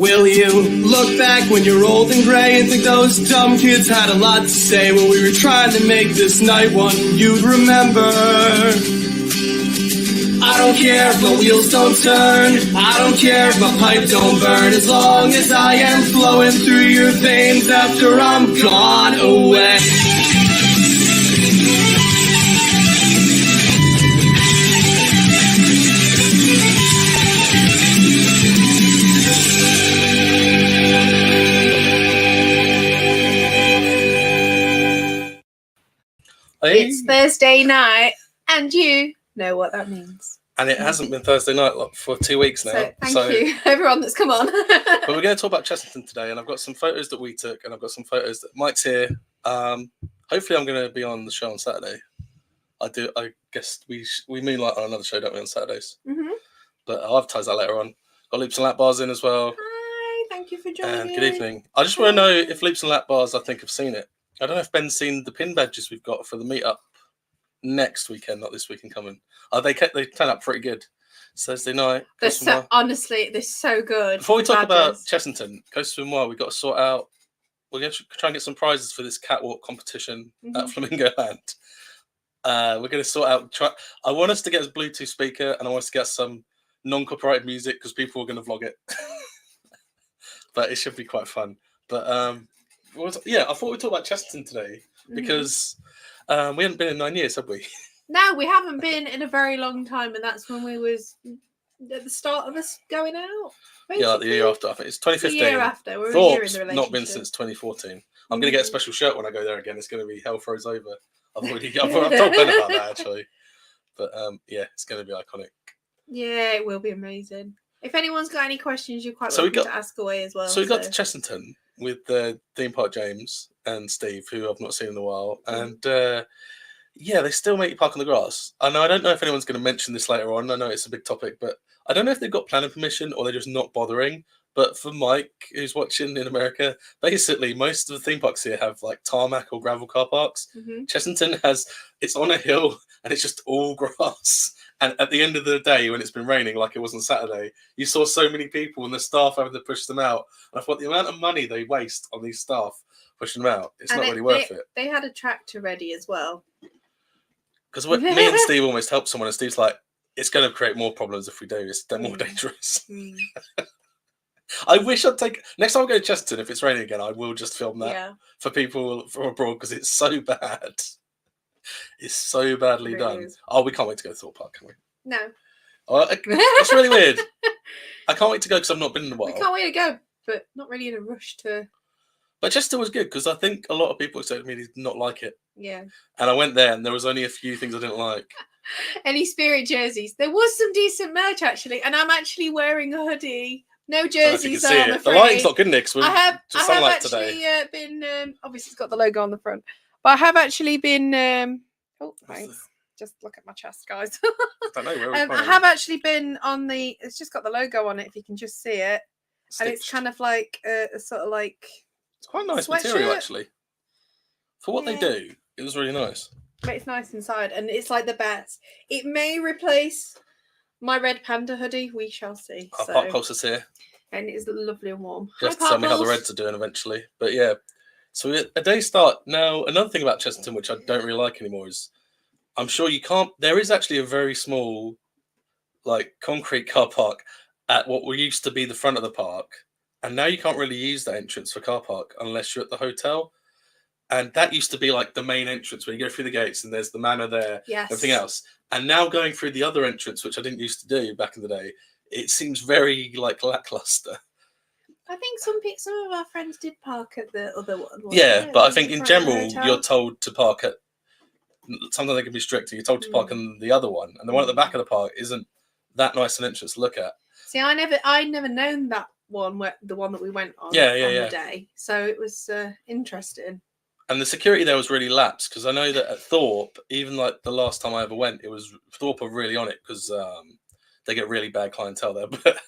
Will you look back when you're old and grey and think those dumb kids had a lot to say when we were trying to make this night one you'd remember? I don't care if my wheels don't turn, I don't care if my pipe don't burn, as long as I am flowing through your veins after I'm gone away. It's Thursday night, and you know what that means. And it hasn't been Thursday night for 2 weeks now. So thank you, everyone that's come on. But we're going to talk about Chessington today, and I've got some photos that we took, and I've got some photos that Mike's here. Hopefully I'm going to be on the show on Saturday. I guess we moonlight on another show, don't we, on Saturdays? Mm-hmm. But I'll advertise that later on. Got Loops and Lap Bars in as well. Hi, thank you for joining. And good evening. I just want to know if Loops and Lap Bars, I think, have seen it. I don't know if Ben's seen the pin badges we've got for the meetup next weekend, not this weekend coming. They turn up pretty good. It's Thursday night. Honestly, they're so good. Before we talk about Chessington, Coast Swim we've got to sort out. We're going to try and get some prizes for this catwalk competition at Flamingo Land. We're going to sort out. I want us to get a Bluetooth speaker, and I want us to get some non-copyrighted music because people are going to vlog it. But it should be quite fun. But I thought we'd talk about Chessington today because we haven't been in 9 years, have we? No, we haven't been in a very long time, and that's when we was at the start of us going out. Basically. Yeah, the year after. I think it's 2015. The year after. We're Thorpe's a year in the relationship. Not been since 2014. I'm going to get a special shirt when I go there again. It's going to be Hell Froze Over. I've told Ben about that, actually. But, it's going to be iconic. Yeah, it will be amazing. If anyone's got any questions, you're quite welcome to ask away as well. So we got to Chessington with Theme Park James and Steve, who I've not seen in a while. And, they still make you park on the grass. I don't know if anyone's going to mention this later on. I know it's a big topic, but I don't know if they've got planning permission or they're just not bothering. But for Mike, who's watching in America, basically most of the theme parks here have like tarmac or gravel car parks. Mm-hmm. Chessington it's on a hill and it's just all grass. And at the end of the day, when it's been raining, like it was on Saturday, you saw so many people and the staff having to push them out. And I thought the amount of money they waste on these staff pushing them out, it's not really worth it. They had a tractor ready as well. Because me and Steve almost helped someone, and Steve's like, it's going to create more problems if we do. They're more dangerous. I wish I'd next time I go to Chessington, if it's raining again, I will just film that for people from abroad because it's so bad. It's so badly done. Oh, we can't wait to go to Thorpe Park, can we? No. It's really weird. I can't wait to go because I've not been in a while. We can't wait to go, but not really in a rush to. But Chester was good because I think a lot of people expected me to not like it. Yeah. And I went there and there was only a few things I didn't like. Any Spirit jerseys? There was some decent merch actually, and I'm actually wearing a hoodie. No jerseys on the front. The lighting's not good, Nick. I have actually been. Obviously, it's got the logo on the front, but I have actually been. Thanks. Just look at my chest, guys. I don't know where I have actually been on the. It's just got the logo on it. If you can just see it, and it's kind of like a sort of like. It's quite a nice material, actually. For what they do, it was really nice. But it's nice inside, and it's like the best. It may replace my red panda hoodie. We shall see. Our Park Pulse is here. And it is lovely and warm. You have to tell me how the Reds are doing eventually. But yeah, so a day start. Now, another thing about Chessington, which I don't really like anymore, is I'm sure you can't. There is actually a very small, like, concrete car park at what used to be the front of the park. And now you can't really use that entrance for car park unless you're at the hotel. And that used to be like the main entrance where you go through the gates and there's the manor there, everything else. And now going through the other entrance, which I didn't used to do back in the day, it seems very like lackluster. I think some of our friends did park at the other one. Yeah, but I think in general, you're told to park at, sometimes they can be stricter, you're told to park in the other one. And the one at the back of the park isn't that nice an entrance to look at. See, I never known that one, the one that we went on the day. So it was interesting. And the security there was really lax because I know that at Thorpe, even like the last time I ever went, Thorpe are really on it because they get really bad clientele there. But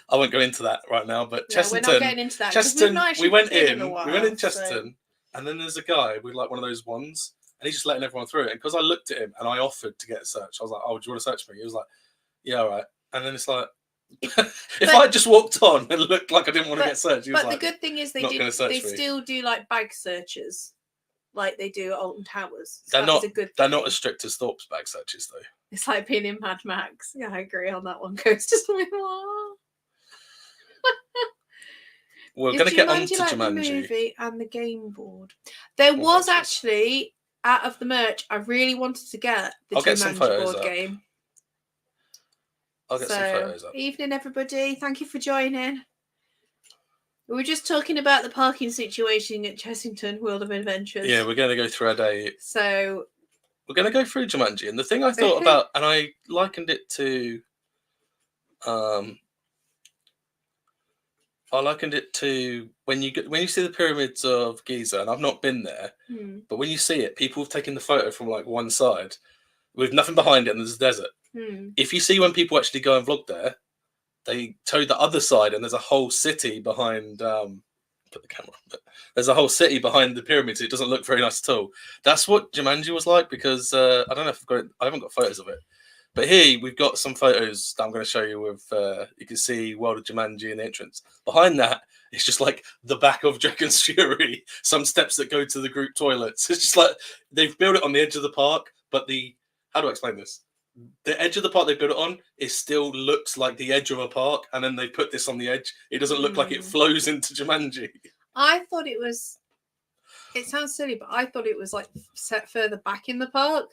I won't go into that right now. But Chessington, we're not getting into that. Chessington, we went in Chessington, and then there's a guy with like one of those ones, and he's just letting everyone through it. And because I looked at him and I offered to get a search, I was like, "Oh, do you want to search me?" He was like, "Yeah, all right." And then it's like, If I just walked on and looked like I didn't want to get searched, he was but like, the good thing is they they still do like bag searches, like they do at Alton Towers. So they're not a good they're thing. not as strict as Thorpe's bag searches though. It's like being in Mad Max. Yeah, I agree on that one. Ghost just like, We're going to get on to like Jumanji. the movie and the game board. There was actually, out of the merch, I really wanted to get the Jumanji board game. I'll get some photos up. Evening, everybody. Thank you for joining. We were just talking about the parking situation at Chessington World of Adventures. Yeah, we're going to go through our day. So we're going to go through Jumanji, and the thing I thought about, and I likened it to, when you see the pyramids of Giza, and I've not been there, but when you see it, people have taken the photo from like one side with nothing behind it, and there's a desert. If you see when people actually go and vlog there, they tow the other side, and there's a whole city behind. Put the camera on, but there's a whole city behind the pyramids. It doesn't look very nice at all. That's what Jumanji was like, because I don't know if I've got it. I haven't got photos of it, but here we've got some photos that I'm going to show you. With you can see World of Jumanji in the entrance. Behind that, it's just like the back of Dragon's Fury. Some steps that go to the group toilets. It's just like they've built it on the edge of the park, but how do I explain this? The edge of the park they built it on, it still looks like the edge of a park, and then they put this on the edge. It doesn't look like it flows into Jumanji. I thought it was. It sounds silly, but I thought it was like set further back in the park.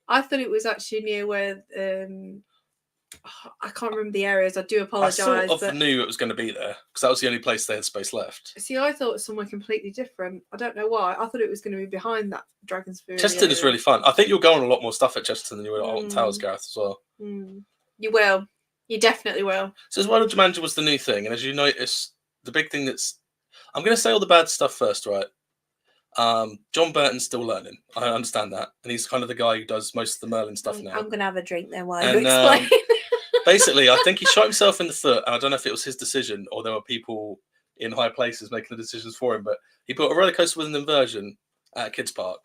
I thought it was actually near where I can't remember the areas. I do apologise. I sort of knew it was going to be there because that was the only place they had space left. See, I thought it was somewhere completely different. I don't know why. I thought it was going to be behind that Dragon's Fury. Chessington is really fun. I think you'll go on a lot more stuff at Chessington than you will at Alton Towers, Gareth, as well. You will. You definitely will. So as well, Jumanji was the new thing, and as you notice, the big thing I'm going to say all the bad stuff first, right? John Burton's still learning. I understand that, and he's kind of the guy who does most of the Merlin stuff now. I'm going to have a drink then while you explain. Basically, I think he shot himself in the foot, and I don't know if it was his decision or there were people in high places making the decisions for him, but he built a roller coaster with an inversion at a kids' park.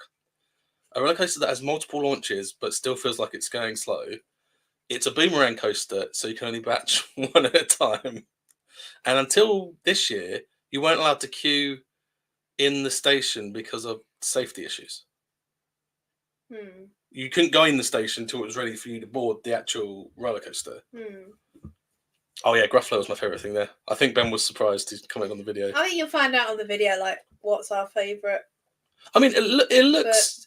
A roller coaster that has multiple launches but still feels like it's going slow. It's a boomerang coaster, so you can only batch one at a time. And until this year, you weren't allowed to queue in the station because of safety issues. You couldn't go in the station until it was ready for you to board the actual roller coaster. Oh yeah, Gruffalo was my favourite thing there. I think Ben was surprised he's coming on the video. I think you'll find out on the video like what's our favourite. I mean, it looks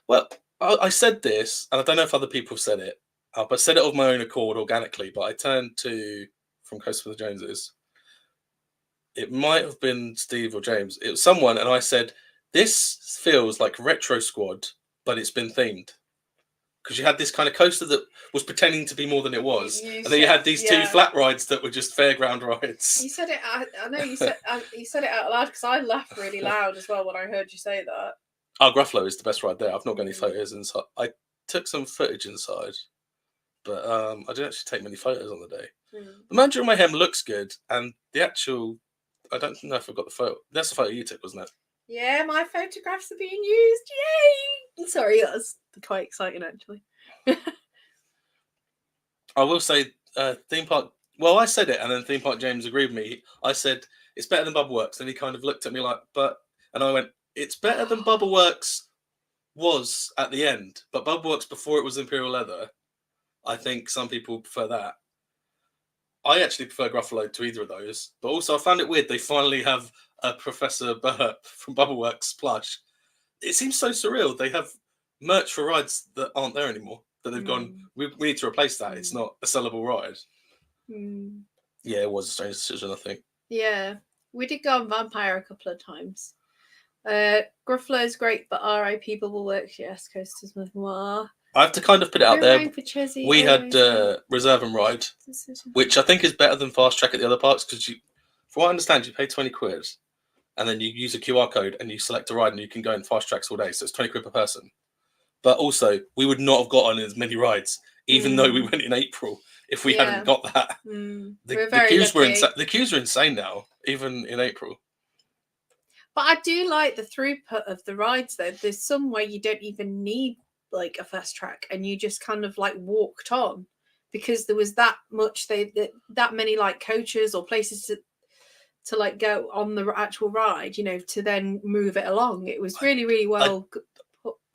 well. I said this, and I don't know if other people have said it, but I said it of my own accord organically. But I turned to from Coast for the Joneses. It might have been Steve or James. It was someone, and I said this feels like Retro Squad, but it's been themed. Because you had this kind of coaster that was pretending to be more than it was, and then you had these two flat rides that were just fairground rides. You said it. I know you said it out loud because I laughed really loud as well when I heard you say that. Oh, Gruffalo is the best ride there. I've not got any photos inside. I took some footage inside, but I didn't actually take many photos on the day. The Manager of Mayhem looks good, and the actual. I don't know if I've got the photo. That's the photo you took, wasn't it? Yeah, my photographs are being used. Yay! Sorry, that's quite exciting, actually. I will say, theme park. Well, I said it, and then theme park James agreed with me. I said it's better than Bubbleworks, and he kind of looked at me like, and I went, it's better than Bubbleworks was at the end, but Bubbleworks before it was Imperial Leather. I think some people prefer that. I actually prefer Gruffalo to either of those, but also I found it weird they finally have a Professor Burp from Bubbleworks plush. It seems so surreal. They have merch for rides that aren't there anymore. That they've gone, we need to replace that. It's not a sellable ride. Yeah, it was a strange decision, I think. Yeah, we did go on Vampire a couple of times. Gruffalo's great, but R.I.P. Bubbleworks, yes, Coasters with Noir. I have to kind of put it out there. We had Reserve and Ride, which I think is better than Fast Track at the other parks because from what I understand, you pay 20 quid and then you use a QR code and you select a ride and you can go in Fast Tracks all day. So it's 20 quid per person. But also, we would not have got on as many rides, even though we went in April, if we hadn't got that. The queues were insane now, even in April. But I do like the throughput of the rides, though. There's some where you don't even need like a fast track and you just kind of like walked on because there was that many like coaches or places to like go on the actual ride, you know, to then move it along. It was really, really well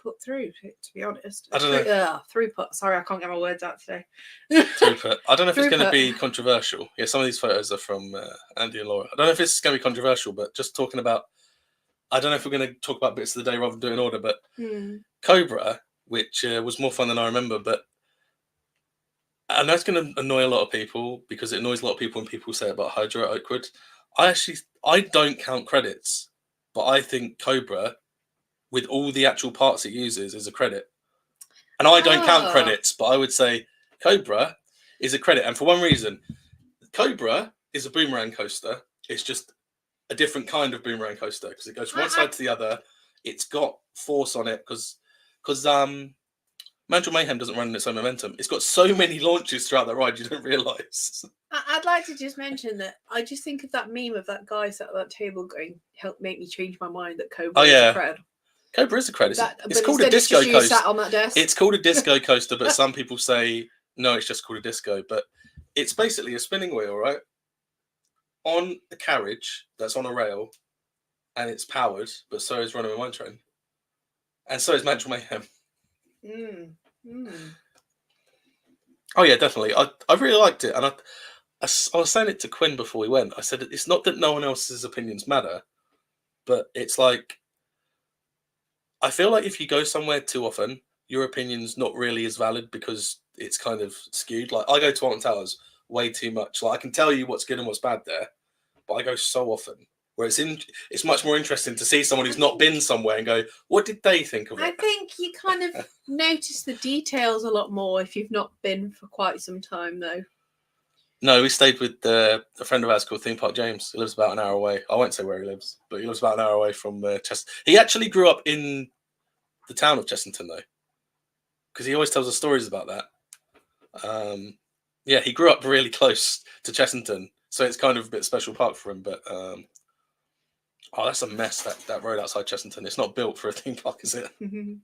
put through, to be honest. I don't know. Throughput. Sorry, I can't get my words out today. Throughput. I don't know if it's going to Throughput. be controversial. Yeah, some of these photos are from Andy and Laura. I don't know if it's going to be controversial, but just talking about, I don't know if we're going to talk about bits of the day rather than do it in order, but Cobra, which was more fun than I remember, but I know it's going to annoy a lot of people because it annoys a lot of people when people say about Hydra at Oakwood. I don't count credits, but I think Cobra, with all the actual parts it uses, is a credit. And I don't count credits, but I would say Cobra is a credit. And for one reason, Cobra is a boomerang coaster. It's just a different kind of boomerang coaster because it goes from one side to the other. It's got force on it because Mantle Mayhem doesn't run in its own momentum. It's got so many launches throughout the ride you don't realise. I'd like to just mention that I just think of that meme of that guy sat at that table going, "Help make me change my mind that Cobra is a cred." Cobra is a credit. It's called a disco coaster. Sat on that desk. It's called a disco coaster, but some people say no, it's just called a disco. But it's basically a spinning wheel, right? On a carriage that's on a rail, and it's powered, but so is Runaway Mine Train, and so is Mantle Mayhem. Oh yeah, definitely. I really liked it, and I was saying it to Quinn before we went. I said it's not that no one else's opinions matter, but it's like, I feel like if you go somewhere too often, your opinion's not really as valid because it's kind of skewed. Like I go to Alton Towers way too much. Like I can tell you what's good and what's bad there, but I go so often where it's much more interesting to see someone who's not been somewhere and go, what did they think of it? I think you kind of notice the details a lot more if you've not been for quite some time, though. No, we stayed with a friend of ours called Theme Park James. He lives about an hour away. I won't say where he lives, but he lives about an hour away from Chessington. He actually grew up in the town of Chessington, though, because he always tells us stories about that. Yeah, he grew up really close to Chessington, so it's kind of a bit special park for him. But that's a mess, that road outside Chessington. It's not built for a theme park, is it? And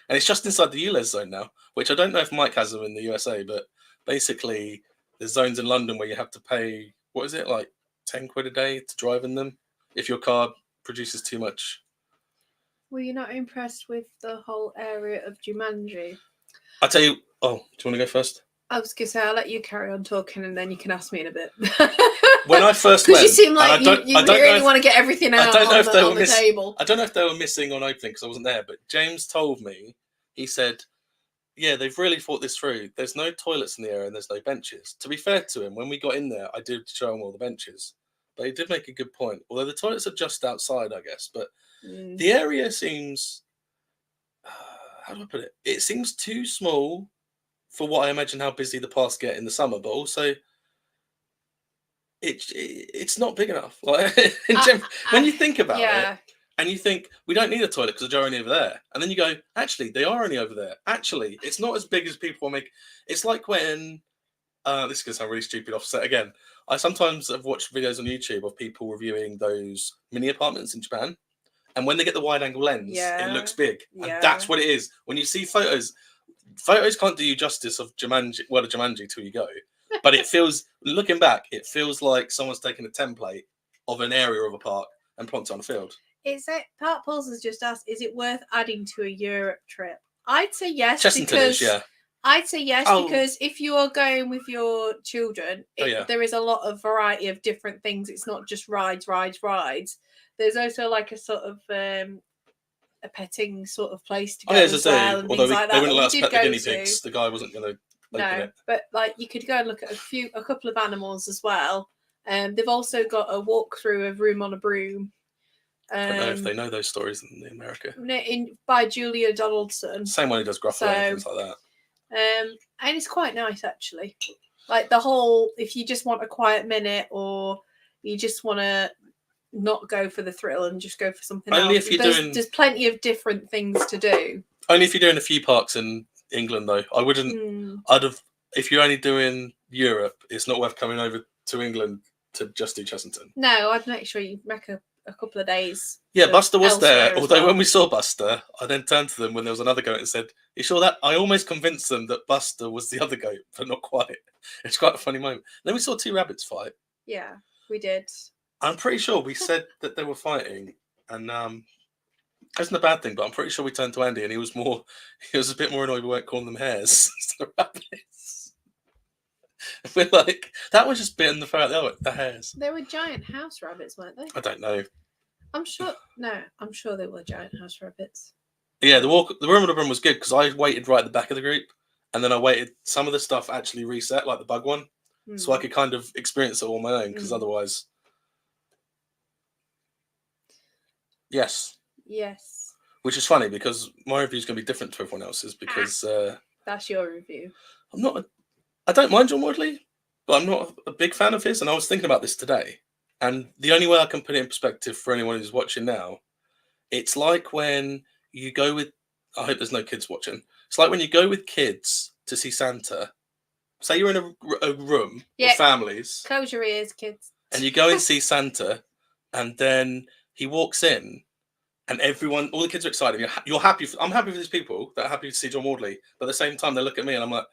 it's just inside the ULEZ zone now, which I don't know if Mike has them in the USA, but basically there's zones in London where you have to pay, what is it, like 10 quid a day to drive in them if your car produces too much. Were you not impressed with the whole area of Jumanji? I'll tell you, do you want to go first? I was going to say, I'll let you carry on talking and then you can ask me in a bit. When I first went, because you seem like you really want to get everything out on the table. I don't know if they were missing on opening because I wasn't there, but James told me, he said, yeah, they've really thought this through. There's no toilets in the area and there's no benches. To be fair to him, when we got in there, I did show him all the benches. But he did make a good point. Although the toilets are just outside, I guess. But the area seems, how do I put it? It seems too small for what I imagine how busy the parks get in the summer. But also, it's not big enough. Like when you think about it, and you think, we don't need a toilet because they're only over there. And then you go, actually, they are only over there. Actually, it's not as big as people make. It's like when, this is going to sound really stupid offset again. I sometimes have watched videos on YouTube of people reviewing those mini apartments in Japan. And when they get the wide angle lens, it looks big. And that's what it is. When you see photos can't do you justice of Jumanji, well, Jumanji till you go. But it feels, looking back, it feels like someone's taken a template of an area of a park and plonked it on a field. Park Pulse has just asked, is it worth adding to a Europe trip? I'd say yes. Chessington is, yeah. I'd say yes, because if you are going with your children, there is a lot of variety of different things. It's not just rides. There's also like a sort of a petting sort of place to go as well. And although things like that. They wouldn't let us pet the guinea pigs. The guy wasn't going to open it. But like you could go and look at a couple of animals as well. They've also got a walkthrough of Room on a Broom. I don't know if they know those stories in America. By Julia Donaldson. Same one who does Gruffalo and things like that. And it's quite nice actually. Like the whole, if you just want a quiet minute or you just want to not go for the thrill and just go for something else. There's plenty of different things to do. Only if you're doing a few parks in England though. I wouldn't. If you're only doing Europe, it's not worth coming over to England to just do Chessington. No, I'd make sure you make a a couple of days. Yeah, Buster was there. elsewhere as Although well. when we saw Buster, I then turned to them when there was another goat and said, "You sure that?" I almost convinced them that Buster was the other goat, but not quite. It's quite a funny moment. Then we saw two rabbits fight. Yeah, we did. I'm pretty sure we said that they were fighting, and that's not a bad thing. But I'm pretty sure we turned to Andy, and he was a bit more annoyed we weren't calling them hares instead of rabbits. We're like, that was just bitten the fur out the hares. They were giant house rabbits, weren't they? I don't know. I'm sure they were giant house rabbits. Yeah, the room of the room was good because I waited right at the back of the group, and then I waited. Some of the stuff actually reset, like the bug one, so I could kind of experience it all on my own. Because otherwise, yes. Which is funny because my review is going to be different to everyone else's because that's your review. I don't mind John Wardley, but I'm not a big fan of his. And I was thinking about this today, and the only way I can put it in perspective for anyone who's watching now, it's like when you go with, I hope there's no kids watching. It's like when you go with kids to see Santa. Say you're in a room with families. Close your ears, kids. And you go and see Santa, and then he walks in, and all the kids are excited. You're happy. I'm happy for these people that are happy to see John Wardley, but at the same time, they look at me, and I'm like,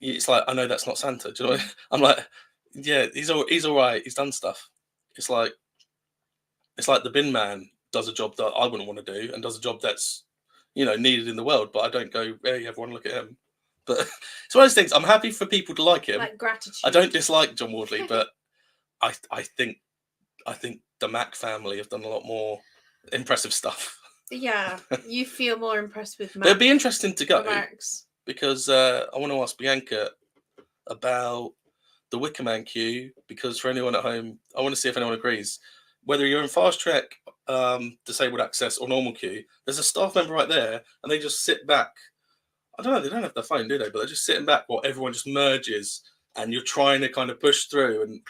it's like, I know that's not Santa. Do you know what I mean? I'm like, yeah, he's all right. He's done stuff. It's like the bin man does a job that I wouldn't want to do and does a job that's, needed in the world, but I don't go, hey, everyone look at him. But it's one of those things. I'm happy for people to like him. Like gratitude. I don't dislike John Wardley, but I think the Mac family have done a lot more impressive stuff. Yeah, you feel more impressed with Mac. It'd be interesting to go Max. because I want to ask Bianca about the Wicker Man queue, because for anyone at home, I want to see if anyone agrees. Whether you're in fast track, disabled access, or normal queue, there's a staff member right there, and they just sit back. I don't know, they don't have their phone, do they? But they're just sitting back while everyone just merges, and you're trying to kind of push through and,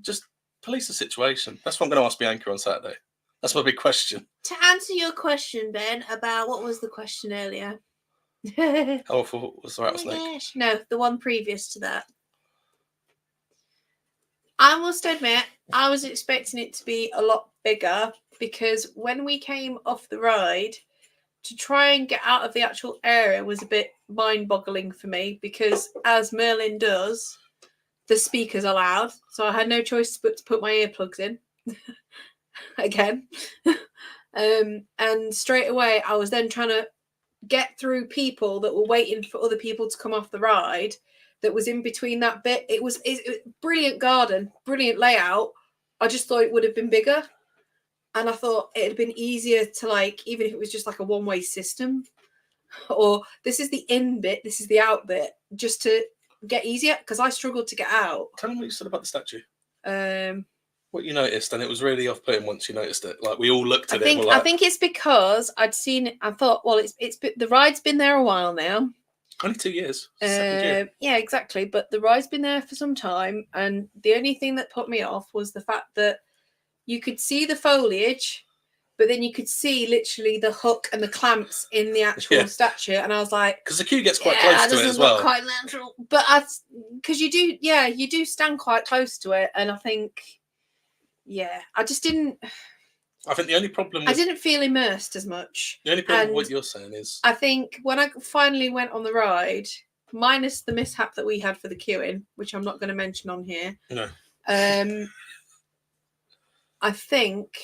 just police the situation. That's what I'm going to ask Bianca on Saturday. That's my big question. To answer your question, Ben, about what was the question earlier? How awful was the rattlesnake? No, the one previous to that. I must admit, I was expecting it to be a lot bigger, because when we came off the ride, to try and get out of the actual area was a bit mind-boggling for me, because as Merlin does, the speakers are loud, so I had no choice but to put my earplugs in again. And straight away, I was then trying to get through people that were waiting for other people to come off the ride. That was in between that bit. It was brilliant garden, brilliant layout. I just thought it would have been bigger, and I thought it'd have been easier to even if it was just like a one-way system, or this is the in bit, this is the out bit, just to get easier, because I struggled to get out. Tell them what you said about the statue. What you noticed, and it was really off-putting once you noticed it. Like, we all looked at it. I think it's because I'd seen it. I thought, well, the ride's been there a while now. Only 2 years. Second year. Yeah, exactly. But the ride's been there for some time, and the only thing that put me off was the fact that you could see the foliage, but then you could see literally the hook and the clamps in the actual statue, and I was like, because the queue gets quite close to it as well. Quite natural, but because you do stand quite close to it, and I think, I just didn't. I think the only problem I didn't feel immersed as much. The only problem with what you're saying is, I think when I finally went on the ride, minus the mishap that we had for the queuing, which I'm not going to mention on here. No. I think,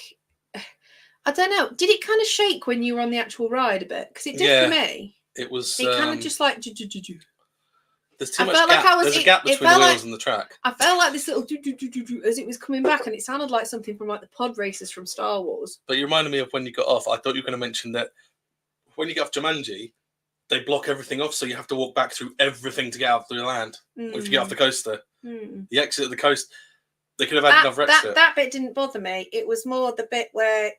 I don't know. Did it kind of shake when you were on the actual ride a bit? Because it did for me. It was. It kind of just like. There's too much gap. There's a gap between the wheels and the track. I felt like this little as it was coming back, and it sounded like something from like the pod races from Star Wars. But you reminded me of when you got off. I thought you were going to mention that when you get off Jumanji, they block everything off, so you have to walk back through everything to get out through the land. If you get off the coaster, the exit of the coast, they could have had another exit. That bit didn't bother me. It was more the bit where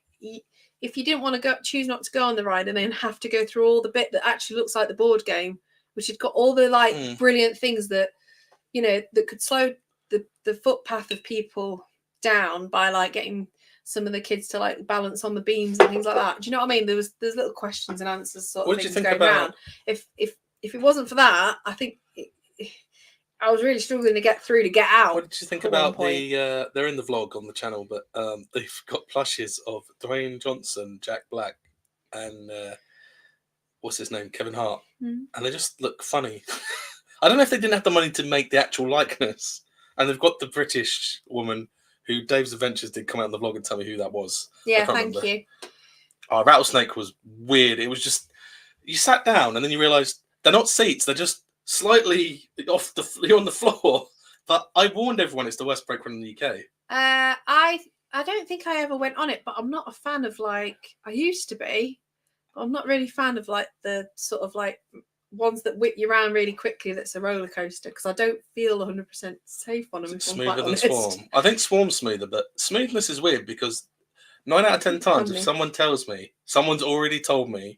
if you didn't want to choose not to go on the ride, and then have to go through all the bit that actually looks like the board game, which had got all the brilliant things that that could slow the footpath of people down by getting some of the kids to balance on the beams and things like that. Do you know what I mean? There's little questions and answers sort of things going around. If it wasn't for that, I think I was really struggling to get through to get out. What did you think at one about point. they're in the vlog on the channel, but they've got plushes of Dwayne Johnson, Jack Black, and what's his name, Kevin Hart, and they just look funny. I don't know if they didn't have the money to make the actual likeness, and they've got the British woman who Dave's Adventures did come out on the vlog and tell me who that was. Yeah, thank you. Oh, Rattlesnake was weird. It was just you sat down and then you realised they're not seats; they're just slightly off you're on the floor. But I warned everyone it's the worst break run in the UK. I don't think I ever went on it, but I'm not a fan of like I used to be. But I'm not really a fan of like the sort of like ones that whip you around really quickly. That's a roller coaster because I don't feel 100% safe on them. If I'm quite Smoother than honest. Swarm. I think Swarm's smoother, but smoothness is weird because 9 out of 10 times, if someone tells me, someone's already told me,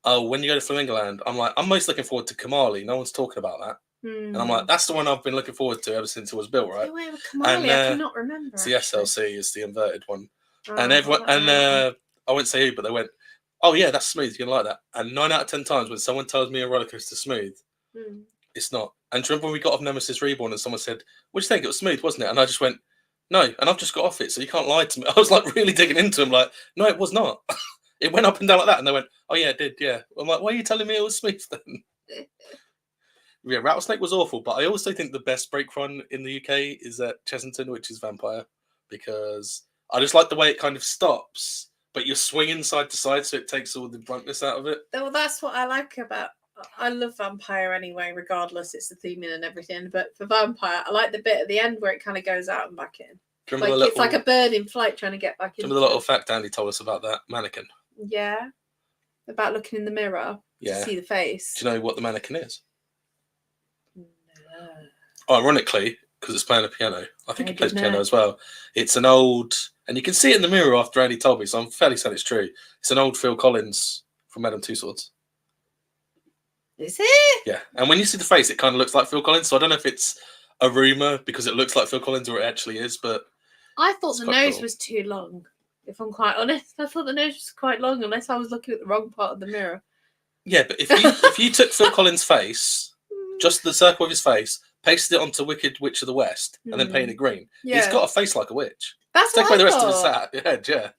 oh, when you go to Flamingoland, I'm like, I'm most looking forward to Kamali. No one's talking about that. And I'm like, that's the one I've been looking forward to ever since it was built, right? Kamali, I cannot remember. It's the SLC is the inverted one. Oh, and everyone, I won't say who, but they went, oh yeah, that's smooth. You're gonna like that. And 9 out of 10 times when someone tells me a roller coaster's smooth, it's not. And do you remember when we got off Nemesis Reborn and someone said, what do you think? It was smooth, wasn't it? And I just went, no. And I've just got off it, so you can't lie to me. I was like really digging into him, like, no, it was not. It went up and down like that. And they went, oh yeah, it did, yeah. I'm like, why are you telling me it was smooth then? Yeah, Rattlesnake was awful, but I also think the best break run in the UK is at Chessington, which is Vampire, because I just like the way it kind of stops, but you're swinging side to side, so it takes all the bruntness out of it. Well, that's what I like about. I love Vampire anyway, regardless. It's the theming and everything. But for Vampire, I like the bit at the end where it kind of goes out and back in. Like, it's like a bird in flight trying to get back in. Remember the little fact Andy told us about that mannequin? Yeah. About looking in the mirror to see the face. Do you know what the mannequin is? No. Ironically, because it's playing a piano. I think it plays piano as well. It's an old, and you can see it in the mirror after Andy told me, so I'm fairly certain it's true. It's an old Phil Collins from Madame Tussauds. Is it? Yeah. And when you see the face, it kind of looks like Phil Collins. So I don't know if it's a rumour because it looks like Phil Collins or it actually is, but I thought the nose was too long, if I'm quite honest. I thought the nose was quite long unless I was looking at the wrong part of the mirror. Yeah, but if you took Phil Collins' face, just the circle of his face, pasted it onto Wicked Witch of the West, and then painted it green, he's got a face like a witch. That's Take what away the I rest of his thought. head, yeah.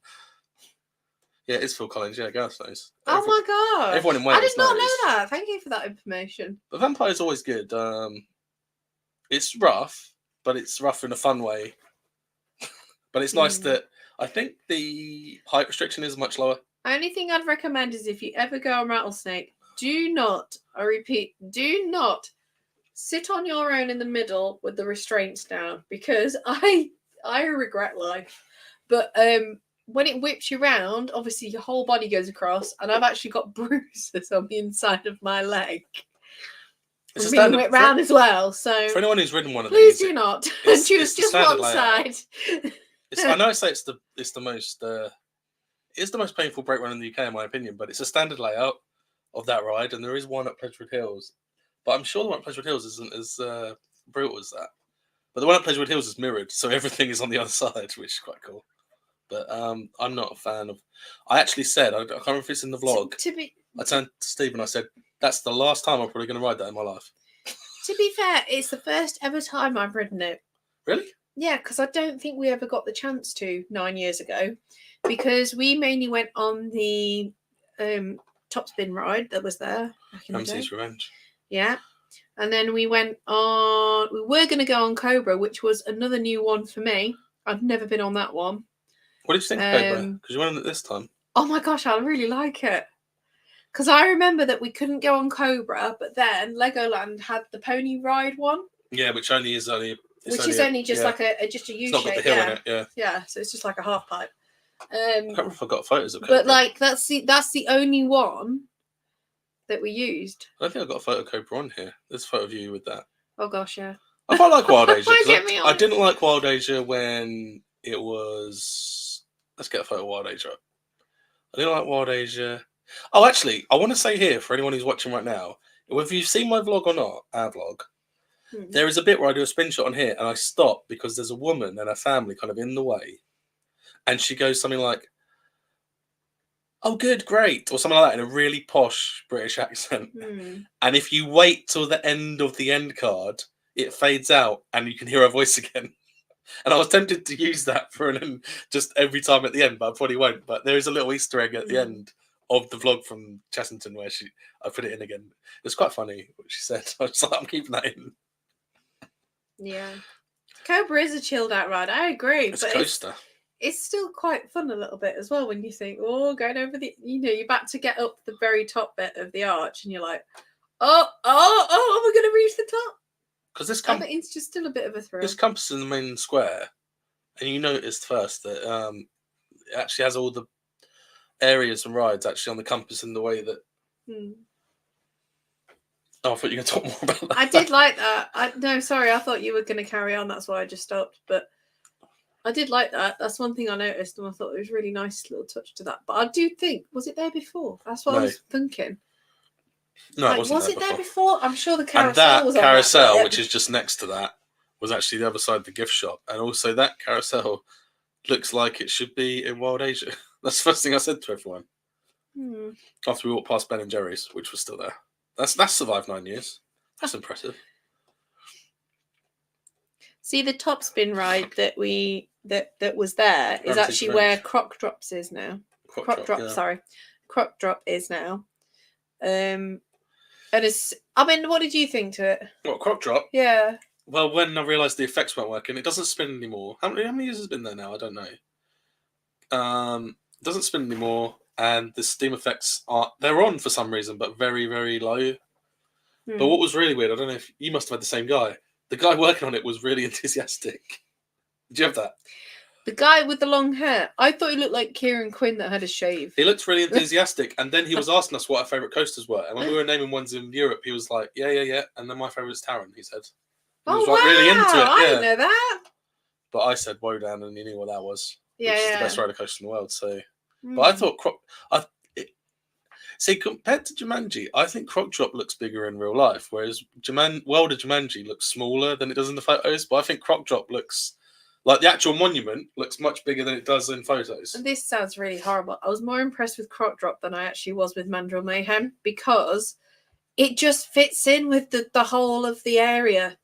Yeah, it's Phil Collins, yeah, Gareth knows. Oh my god. Everyone in Wales I did not knows. know that. Thank you for that information. But Vampire's always good. It's rough, but it's rough in a fun way. But it's nice that I think the height restriction is much lower. Only thing I'd recommend is if you ever go on Rattlesnake, do not, I repeat, do not sit on your own in the middle with the restraints down, because I regret life. But when it whips you around, obviously your whole body goes across, and I've actually got bruises on the inside of my leg. It's being whipped round as well. So for anyone who's ridden one of these, these, do not choose just one side. I know I say it's the most painful break run in the UK in my opinion, but it's a standard layout of that ride, and there is one at Pleasurewood Hills, but I'm sure the one at Pleasurewood Hills isn't as brutal as that. But the one at Pleasurewood Hills is mirrored, so everything is on the other side, which is quite cool. But I'm not a fan of. I actually said I can't remember if it's in the vlog. I turned to Steve and I said, "That's the last time I'm probably going to ride that in my life." To be fair, it's the first ever time I've ridden it. Really? Yeah, because I don't think we ever got the chance to 9 years ago, because we mainly went on the Topspin ride that was there back in the day. Ramsey's Revenge. Yeah. And then we went on, we were going to go on Cobra, which was another new one for me. I've never been on that one. What did you think of Cobra? Because you went on it this time. Oh my gosh, I really like it. Because I remember that we couldn't go on Cobra, but then Legoland had the pony ride one. Yeah, which is only just like a U shape. Got the hill in it, yeah. So it's just like a half pipe. I can't remember if I got photos of Cobra. But like that's the only one that we used. I don't think I got a photo of Cobra on here. There's a photo of you with that. Oh gosh, yeah. I quite like Wild Asia. I didn't like Wild Asia when it was. Let's get a photo of Wild Asia. I didn't like Wild Asia. Oh, actually, I want to say here for anyone who's watching right now, whether you've seen my vlog or not, our vlog, there is a bit where I do a spin shot on here and I stop because there's a woman and her family kind of in the way, and she goes something like, "Oh, good, great," or something like that in a really posh British accent. And if you wait till the end of the end card, it fades out and you can hear her voice again. And I was tempted to use that for just every time at the end, but I probably won't. But there is a little Easter egg at the end of the vlog from Chessington where I put it in again. It's quite funny what she said. I was like, I'm keeping that in. Yeah. Cobra is a chilled out ride. I agree. It's but a coaster. It's still quite fun a little bit as well when you think, oh, going over you're about to get up the very top bit of the arch and you're like, oh, we're going to reach the top. Because it's just still a bit of a thrill. This compass is in the main square, and you noticed first that it actually has all the areas and rides actually on the compass in the way that. Oh, I thought you were going to talk more about that. I did like that. No, sorry, I thought you were going to carry on. That's why I just stopped. But I did like that. That's one thing I noticed, and I thought it was a really nice little touch to that. But I do think, was it there before? That's what I was thinking. No, it wasn't. Was it there before? I'm sure the carousel was on that carousel, that which is just next to that, was actually the other side of the gift shop, and also that carousel looks like it should be in Wild Asia. That's the first thing I said to everyone after we walked past Ben and Jerry's, which was still there. That's survived 9 years. That's impressive. See, the top spin ride that was there is actually where Croc Drops is now. Croc Drop is now. And what did you think to it? What, Croc Drop? Yeah. Well, when I realised the effects weren't working, it doesn't spin anymore. How many years has it been there now? I don't know. It doesn't spin anymore, and the steam effects they're on for some reason, but very, very low. But what was really weird, I don't know if you must have had the same guy. The guy working on it was really enthusiastic. Did you have that? The guy with the long hair. I thought he looked like Kieran Quinn that had a shave. He looked really enthusiastic, and then he was asking us what our favourite coasters were. And when we were naming ones in Europe, he was like, yeah. And then my favourite's Taron, he said. He was really into it. I didn't know that. But I said Wodan, and he knew what that was. Yeah, which is the best roller coaster in the world. So, But I thought see, compared to Jumanji, I think Croc Drop looks bigger in real life, whereas World of Jumanji looks smaller than it does in the photos. But I think Croc Drop looks like the actual monument looks much bigger than it does in photos. And this sounds really horrible. I was more impressed with Croc Drop than I actually was with Mandrill Mayhem because it just fits in with the whole of the area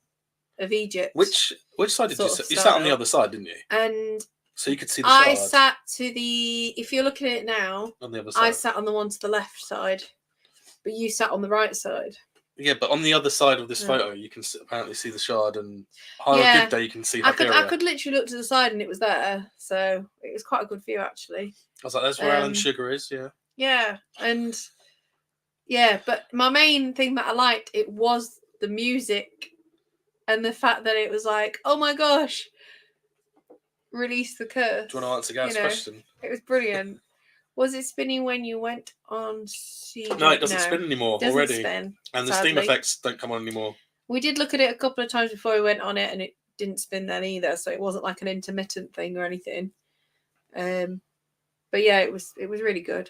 of Egypt. Which side did you sit? You sat on the other side, didn't you? And so you could see the shard. I sat if you're looking at it now, on the other side. I sat on the one to the left side, but you sat on the right side. Yeah, but on the other side of this photo, you can apparently see the shard, and on a good day, you can see Hyperia. I could literally look to the side and it was there, so it was quite a good view actually. I was like, "There's where Alan Sugar is." Yeah. Yeah, and but my main thing that I liked it was the music, and the fact that it was like, oh my gosh, release the curse. Do you want to answer Gareth's question? It was brilliant. Was it spinning when you went on CJ? No, it doesn't spin anymore already. Spin, and the steam effects don't come on anymore. We did look at it a couple of times before we went on it, and it didn't spin then either. So it wasn't like an intermittent thing or anything. But yeah, it was really good.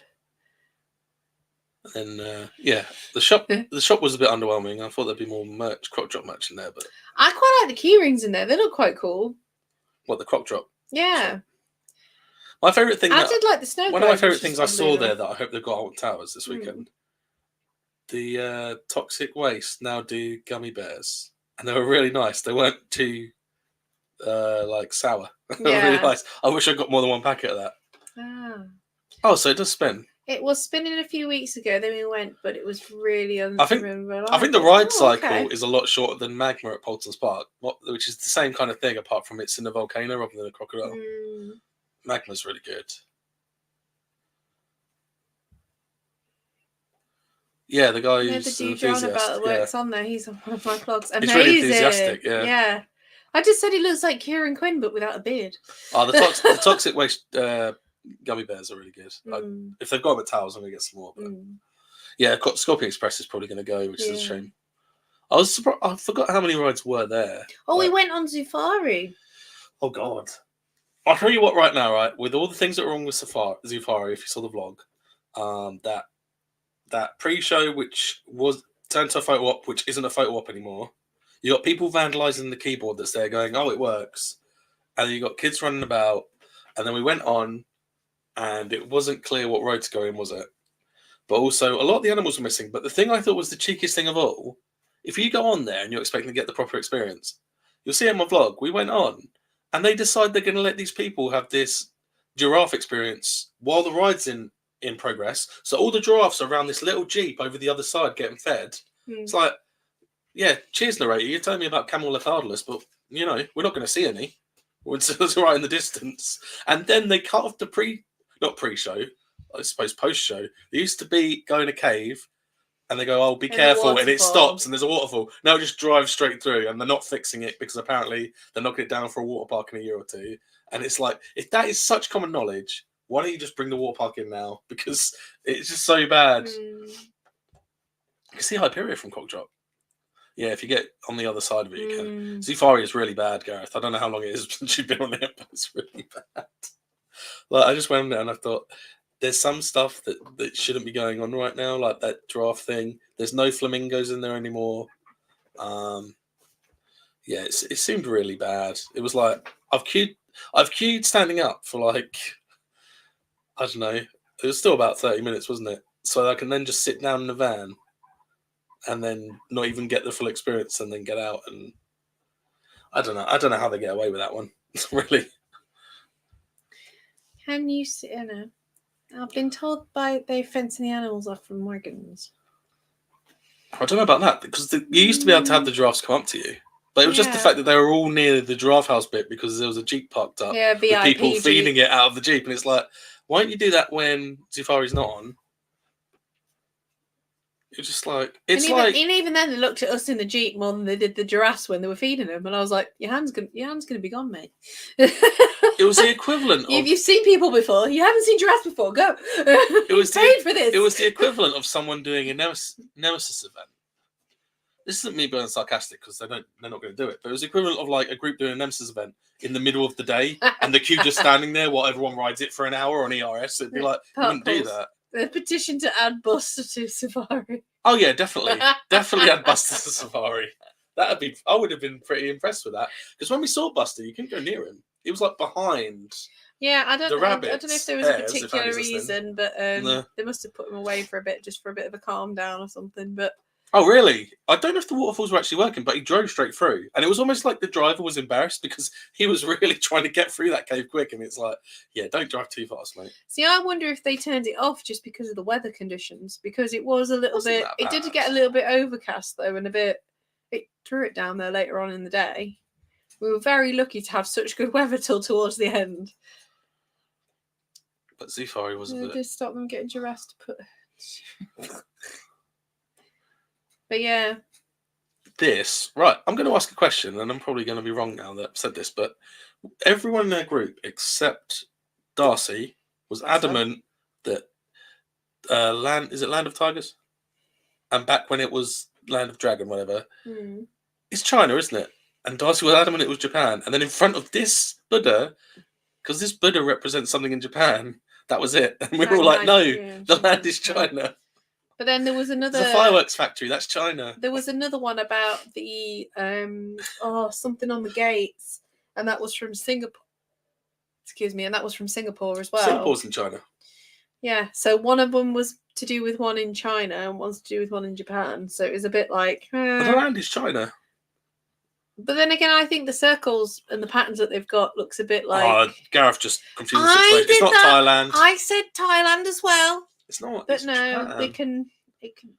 And the shop was a bit underwhelming. I thought there'd be more Croc Drop merch in there, but I quite like the key rings in there. They look quite cool. What, the Croc Drop? Yeah. Shop. My favourite thing. I did like the snow. One of my favourite things I saw there that I hope they've got on Towers this weekend. The Toxic Waste now do gummy bears, and they were really nice. They weren't too sour. They were really nice. I wish I got more than one packet of that. Oh, so it does spin. It was spinning a few weeks ago. Then we went, but it was really I think the ride cycle is a lot shorter than Magma at Poulton's Park, which is the same kind of thing, apart from it's in a volcano rather than a crocodile. Magma's really good. Yeah, the guy who's the dude John about the works on there. He's on one of my vlogs. Amazing. He's really enthusiastic. Yeah. I just said he looks like Kieran Quinn, but without a beard. Oh, the Toxic Waste gummy bears are really good. If they've got them at Towers, I'm gonna get some more. But yeah, Scorpion Express is probably gonna go, which is a shame. I was surprised. I forgot how many rides were there. Oh, we went on Zufari. Oh God. I'll tell you what right now, right? With all the things that are wrong with Zufari, if you saw the vlog, that pre-show, which was turned to a photo op, which isn't a photo op anymore. You got people vandalising the keyboard that's there going, oh, it works. And then you got kids running about. And then we went on, and it wasn't clear what road to go in, was it? But also, a lot of the animals were missing. But the thing I thought was the cheekiest thing of all if you go on there and you're expecting to get the proper experience, you'll see in my vlog, we went on and they decide they're going to let these people have this giraffe experience while the ride's in progress. So all the giraffes are around this little jeep over the other side getting fed. It's like, yeah, cheers, narrator. You're telling me about camelopardalis, but we're not going to see any. It's right in the distance. And then they cut off the not pre-show, I suppose post-show. They used to be go in a cave, and they go, "Oh, be careful," and it stops, and there's a waterfall. Now it just drives straight through, and they're not fixing it because apparently they're knocking it down for a water park in a year or two. And it's like, if that is such common knowledge, why don't you just bring the water park in now? Because it's just so bad. You can see Hyperia from Cockdrop. Yeah, if you get on the other side of it, you can. Zufari is really bad, Gareth. I don't know how long it is since you've been on it, but it's really bad. Like, I just went on there and I thought, there's some stuff that shouldn't be going on right now, like that giraffe thing. There's no flamingos in there anymore. Yeah, it seemed really bad. It was like, I've queued standing up for like, I don't know, it was still about 30 minutes, wasn't it? So I can then just sit down in the van and then not even get the full experience and then get out. And I don't know how they get away with that one. Really. Can you see? I know. I've been told they're fencing the animals off from wagons. I don't know about that because you used to be able to have the giraffes come up to you. But it was just the fact that they were all near the giraffe house bit because there was a jeep parked up with people feeding it out of the jeep. And it's like, why don't you do that when Zufari's not on? It's just like, and even then they looked at us in the jeep more than they did the giraffes when they were feeding them, and I was like, your hand's gonna be gone, mate. It was the equivalent of, you've seen people before, you haven't seen giraffes before, go. It was paid for this. It was the equivalent of someone doing a Nemesis event. This isn't me being sarcastic because they're not going to do it, but it was the equivalent of like a group doing a Nemesis event in the middle of the day and the queue just standing there while everyone rides it for an hour on ERS. It'd be like, you wouldn't do that. The petition to add Buster to Safari. Oh yeah, definitely add Buster to Safari. I would have been pretty impressed with that because when we saw Buster, you couldn't go near him. He was like behind. Yeah, I don't know if there was a particular reason, but they must have put him away for a bit, just for a bit of a calm down or something. But oh really? I don't know if the waterfalls were actually working, but he drove straight through, and it was almost like the driver was embarrassed because he was really trying to get through that cave quick, and it's like, yeah, don't drive too fast, mate. See, I wonder if they turned it off just because of the weather conditions, because it was a little bit. It did get a little bit overcast though, and it threw it down there later on in the day. We were very lucky to have such good weather till towards the end. But Zufari was a bit. Just stop them getting giraffes to put. But yeah. Right, I'm going to ask a question, and I'm probably going to be wrong now that I've said this, but everyone in their group except Darcy was adamant that Land of Tigers? And back when it was Land of Dragon, whatever, it's China, isn't it? And Darcy was adamant it was Japan. And then in front of this Buddha, because this Buddha represents something in Japan, that was it. And we were all like, no, the land is China. But then there was another... It's a fireworks factory, that's China. There was another one about the, something on the gates. And that was from Singapore. Excuse me, and that was from Singapore as well. Singapore's in China. Yeah, so one of them was to do with one in China and one's to do with one in Japan. So it was a bit like... But the land is China. But then again, I think the circles and the patterns that they've got looks a bit like... Oh, Gareth just confused the situation. It's not Thailand. I said Thailand as well. It's not. But no, Japan.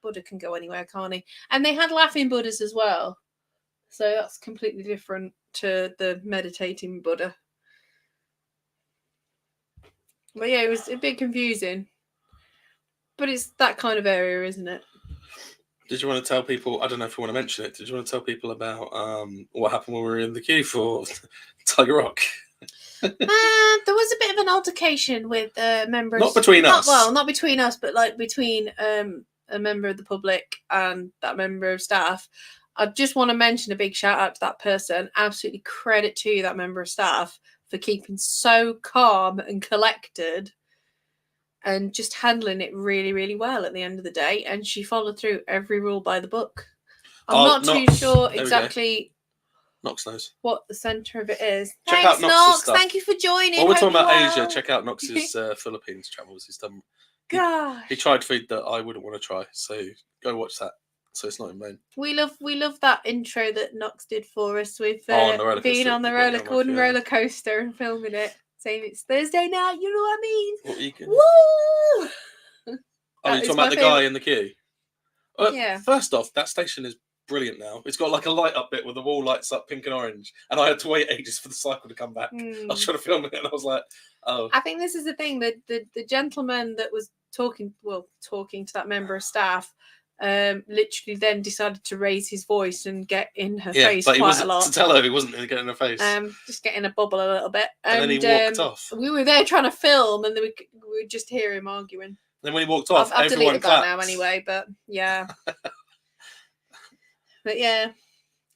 Buddha can go anywhere, can't he? And they had laughing Buddhas as well. So that's completely different to the meditating Buddha. But yeah, it was a bit confusing. But it's that kind of area, isn't it? Did you want to tell people, I don't know if you want to mention it, did you want to tell people about what happened when we were in the queue for Tiger Rock? There was a bit of an altercation with members. Not between us. Well, not between us, but like between a member of the public and that member of staff. I just want to mention a big shout out to that person. Absolutely credit to that member of staff for keeping so calm and collected and just handling it really, really well at the end of the day. And she followed through every rule by the book. I'm not too sure exactly Nox knows what the centre of it is. Check Thanks, out Nox. stuff. Thank you for joining. While we're talking about Asia, check out Nox's Philippines travels. He's done. Gosh. He tried food that I wouldn't want to try, so go watch that. so it's not in vain. We love that intro that Knox did for us with On the roller being coaster. on the roller coaster and filming it, saying it's Thursday night. You know what I mean? What are you gonna... Woo! Oh, you're That talking is about my the favourite- guy in the queue? Yeah. First off, that station is brilliant now. It's got like a light up bit where the wall lights up pink and orange, and I had to wait ages for the cycle to come back. I was trying to film it, and I was like, oh. I think this is the thing that the gentleman that was talking to that member of staff literally then decided to raise his voice and get in her face but quite a lot. To tell her he wasn't going to get in her face. Just get in a bubble a little bit. And then he walked off. We were there trying to film, and then we would just hear him arguing. Then when he walked off, I've everyone deleted clapped. that now anyway, but yeah. But yeah.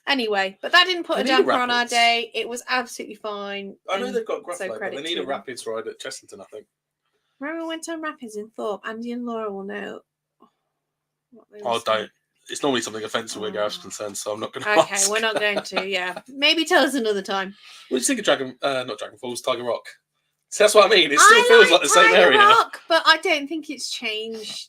Anyway, but that didn't put a damper on our day. It was absolutely fine. I know they've got so Gruffalo, but they need a rapids ride at Chessington, I think. Remember we went on rapids in Thorpe? Andy and Laura will know. What they were Oh, saying. don't. It's normally something offensive where Gareth's concerned, so I'm not going to Okay, ask. we're not going to, yeah. Maybe tell us another time. What do you think of not Dragon Falls, Tiger Rock? See, that's what I mean. It still feels like the same Tiger area. Rock, but I don't think it's changed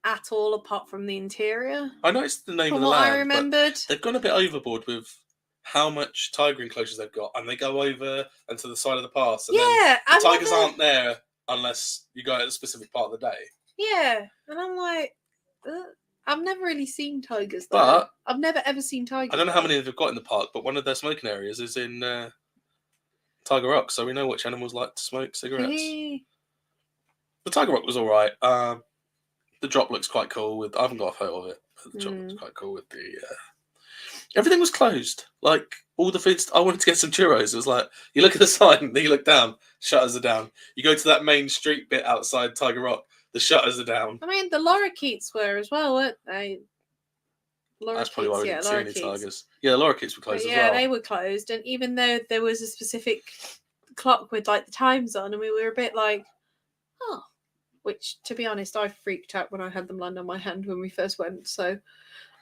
at all apart from the interior. I noticed the name From of the what land, I remembered. they've gone a bit overboard with how much tiger enclosures they've got, and they go over and to the side of the pass. And Yeah. then the tigers aren't there unless you go at a specific part of the day. Yeah. And I'm like, I've never really seen tigers there. But I've never ever seen tigers. I don't know how there. many they've got in the park, but one of their smoking areas is in Tiger Rock, so we know which animals like to smoke cigarettes. The Tiger Rock was all right. The drop looks quite cool. I haven't got a photo of it, but the drop looks quite cool with the. Everything was closed. Like all the food. I wanted to get some churros. It was like you look at the sign, then you look down. Shutters are down. You go to that main street bit outside Tiger Rock. The shutters are down. I mean, the lorikeets were as well, weren't they? That's probably why we didn't see any lorikeets. tigers. Yeah, the lorikeets were closed as well. Yeah, they were closed, and even though there was a specific clock with like the times on, and we were a bit like, oh. Which, to be honest, I freaked out when I had them land on my hand when we first went. So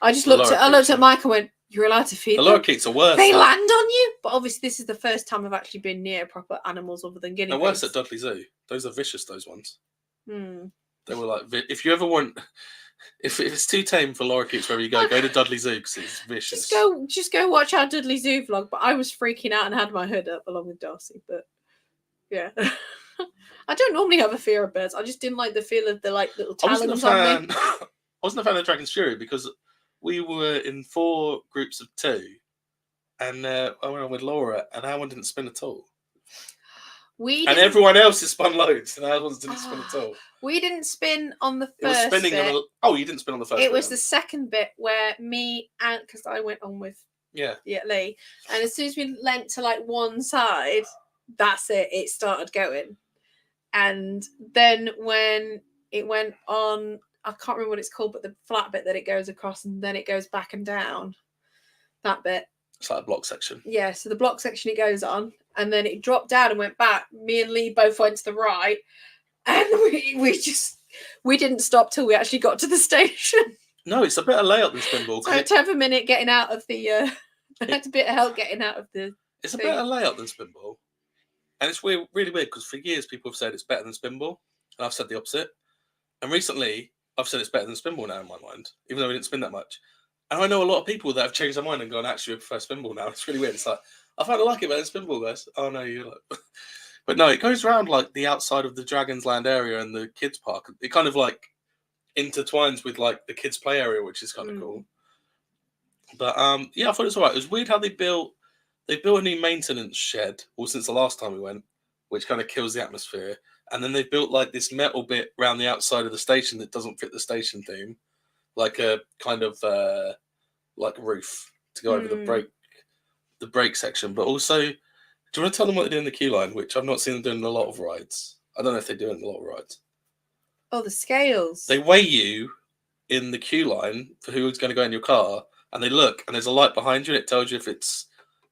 I just looked at Mike and went, "You're allowed to feed the them. lorikeets are worse. They land on you." But obviously, this is the first time I've actually been near proper animals other than guinea pigs. They're worse at Dudley Zoo. Those are vicious. Those ones. They were like, if you ever want, if it's too tame for lorikeets wherever you go to Dudley Zoo because it's vicious. Just go watch our Dudley Zoo vlog. But I was freaking out and had my hood up along with Darcy. But yeah. I don't normally have a fear of birds. I just didn't like the feel of the like little talons on me. I wasn't a fan of Dragon's Fury because we were in 4 groups of 2, and I went on with Laura, and our one didn't spin at all. And everyone else has spun loads, and our ones didn't spin at all. We didn't spin on the first. It was spinning bit. you didn't spin on the first. It was the second bit where me and because I went on with Lee, and as soon as we leant to like one side, that's it. It started going. And then when it went on, I can't remember what it's called, but the flat bit that it goes across and then it goes back and down, that bit. It's like a block section. Yeah, so the block section it goes on, and then it dropped down and went back. Me and Lee both went to the right, and we didn't stop till we actually got to the station. No, it's a better layout than Spinball. So it took a minute getting out of the. I had a bit of help getting out of the. It's a better layout than Spinball. And it's really weird because for years people have said it's better than Spinball, and I've said the opposite. And recently, I've said it's better than Spinball now in my mind, even though we didn't spin that much. And I know a lot of people that have changed their mind and gone, actually, I prefer Spinball now. It's really weird. It's like, I find I like it better than Spinball, guys. Oh, no, you like... But no, it goes around like the outside of the Dragon's Land area and the kids' park. It kind of like intertwines with like the kids' play area, which is kind of cool. But yeah, I thought it was all right. It was weird how they built a new maintenance shed, since the last time we went, which kind of kills the atmosphere. And then they've built like this metal bit around the outside of the station that doesn't fit the station theme, like a kind of like roof to go over the brake section. But also, do you want to tell them what they do in the queue line, which I've not seen them doing a lot of rides? I don't know if they do in a lot of rides. Oh, the scales. They weigh you in the queue line for who's going to go in your car, and they look, and there's a light behind you, and it tells you if it's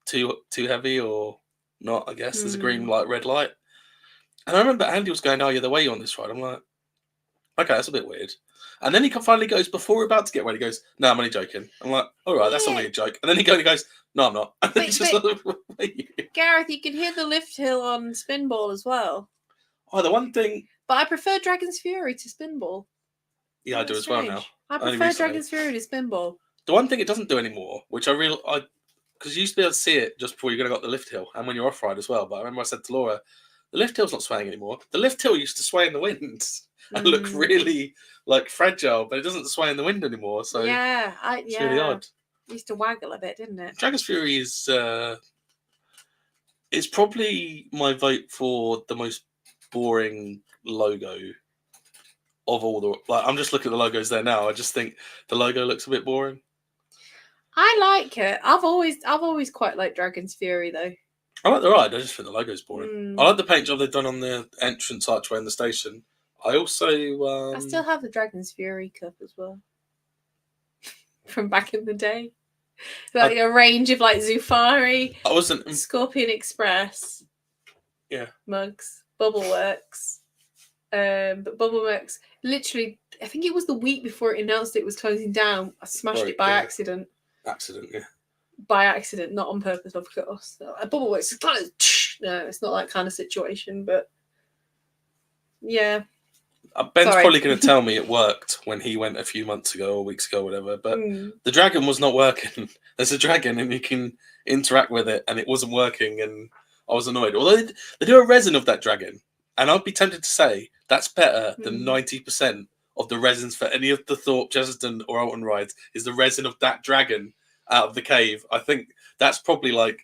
too heavy or not, I guess. There's a green light, red light. And I remember Andy was going, "Oh, yeah, the way you on this ride." I'm like, okay, that's a bit weird. And then he finally goes, before we're about to get ready, he goes, "No, I'm only joking." I'm like, all right, that's only a joke. And then he goes, "No, I'm not." And then he's just like, Gareth, you can hear the lift hill on Spinball as well. Oh, the one thing... But I prefer Dragon's Fury to Spinball. Yeah, I do as well now. I Only prefer recently. Dragon's Fury to Spinball. The one thing it doesn't do anymore, which because you used to be able to see it just before you're going to go up the lift hill and when you're off ride as well. But I remember I said to Laura, the lift hill's not swaying anymore. The lift hill used to sway in the wind and look really like fragile, but it doesn't sway in the wind anymore. So it's really odd. It used to waggle a bit, didn't it? Dragon's Fury is probably my vote for the most boring logo of all the. Like, I'm just looking at the logos there now. I just think the logo looks a bit boring. I like it. I've always quite liked Dragon's Fury though. I like the ride. I just think the logo's boring. I like the paint job they've done on the entrance archway in the station. I also I still have the Dragon's Fury cup as well from back in the day. Like a range of like Zufari, Scorpion Express, mugs, Bubbleworks. But Bubbleworks, literally, I think it was the week before it announced it was closing down. I smashed it by accident. By accident, not on purpose, of course. Bubbleworks is kind of no, it's not that kind of situation, but yeah. Ben's probably going to tell me it worked when he went a few months ago or weeks ago, or whatever. But the dragon was not working. There's a dragon, and you can interact with it, and it wasn't working, and I was annoyed. Although they do a resin of that dragon, and I'd be tempted to say that's better than 90% of the resins for any of the Thorpe, Chessington, or Alton rides. Is the resin of that dragon out of the cave? I think that's probably like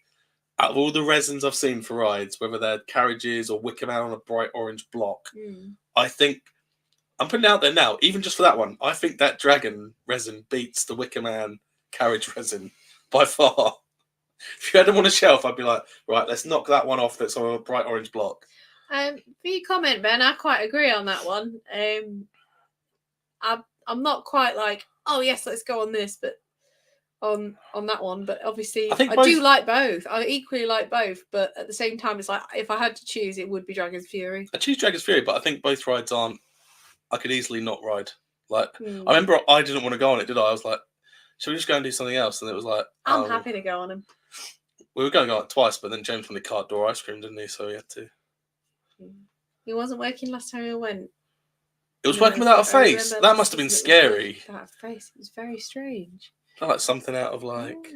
out of all the resins I've seen for rides, whether they're carriages or Wicker Man on a bright orange block. I think I'm putting it out there now, even just for that one. I think that dragon resin beats the Wicker Man carriage resin by far. If you had them on a shelf, I'd be like, right, let's knock that one off that's on a bright orange block. For your comment, Ben, I quite agree on that one. I'm not quite like, oh yes, let's go on this, but on that one. But obviously, I do like both. I equally like both, but at the same time, it's like if I had to choose, it would be Dragon's Fury. I choose Dragon's Fury, but I think both rides aren't. I could easily not ride. Like I remember, I didn't want to go on it, did I? I was like, should we just go and do something else? And it was like, I'm happy to go on them. We were going to go on it twice, but then James wanted cart door ice cream, didn't he? So we had to. It wasn't working last time we went. It was working without a face. That must have been scary. That face, it was very strange. Like something out of like.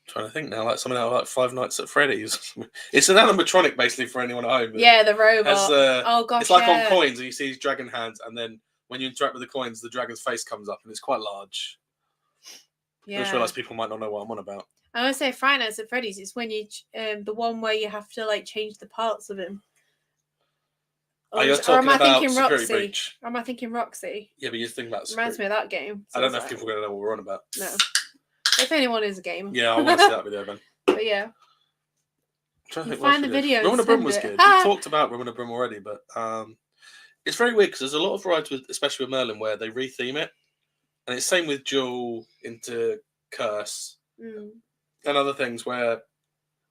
Trying to think now, like something out of like Five Nights at Freddy's. It's an animatronic basically for anyone at home. Yeah, the robot. Oh gosh, it's like on coins, and you see his dragon hands, and then when you interact with the coins, the dragon's face comes up, and it's quite large. Yeah. I just realised people might not know what I'm on about. I want to say Five Nights at Freddy's is when you the one where you have to like change the parts of him. Or am I thinking Roxy? Breach? Or am I thinking Roxy? Yeah, but you're thinking about. Reminds me of that game. So I don't know if people are going to know what we're on about. No. If anyone is a gamer. Yeah, I want to see that video, Ben. But yeah. Find the video. Roman Brum was good. We talked about Roman Brum already, but it's very weird because there's a lot of rides, especially with Merlin, where they retheme it. And it's same with Jewel into Curse. And other things where,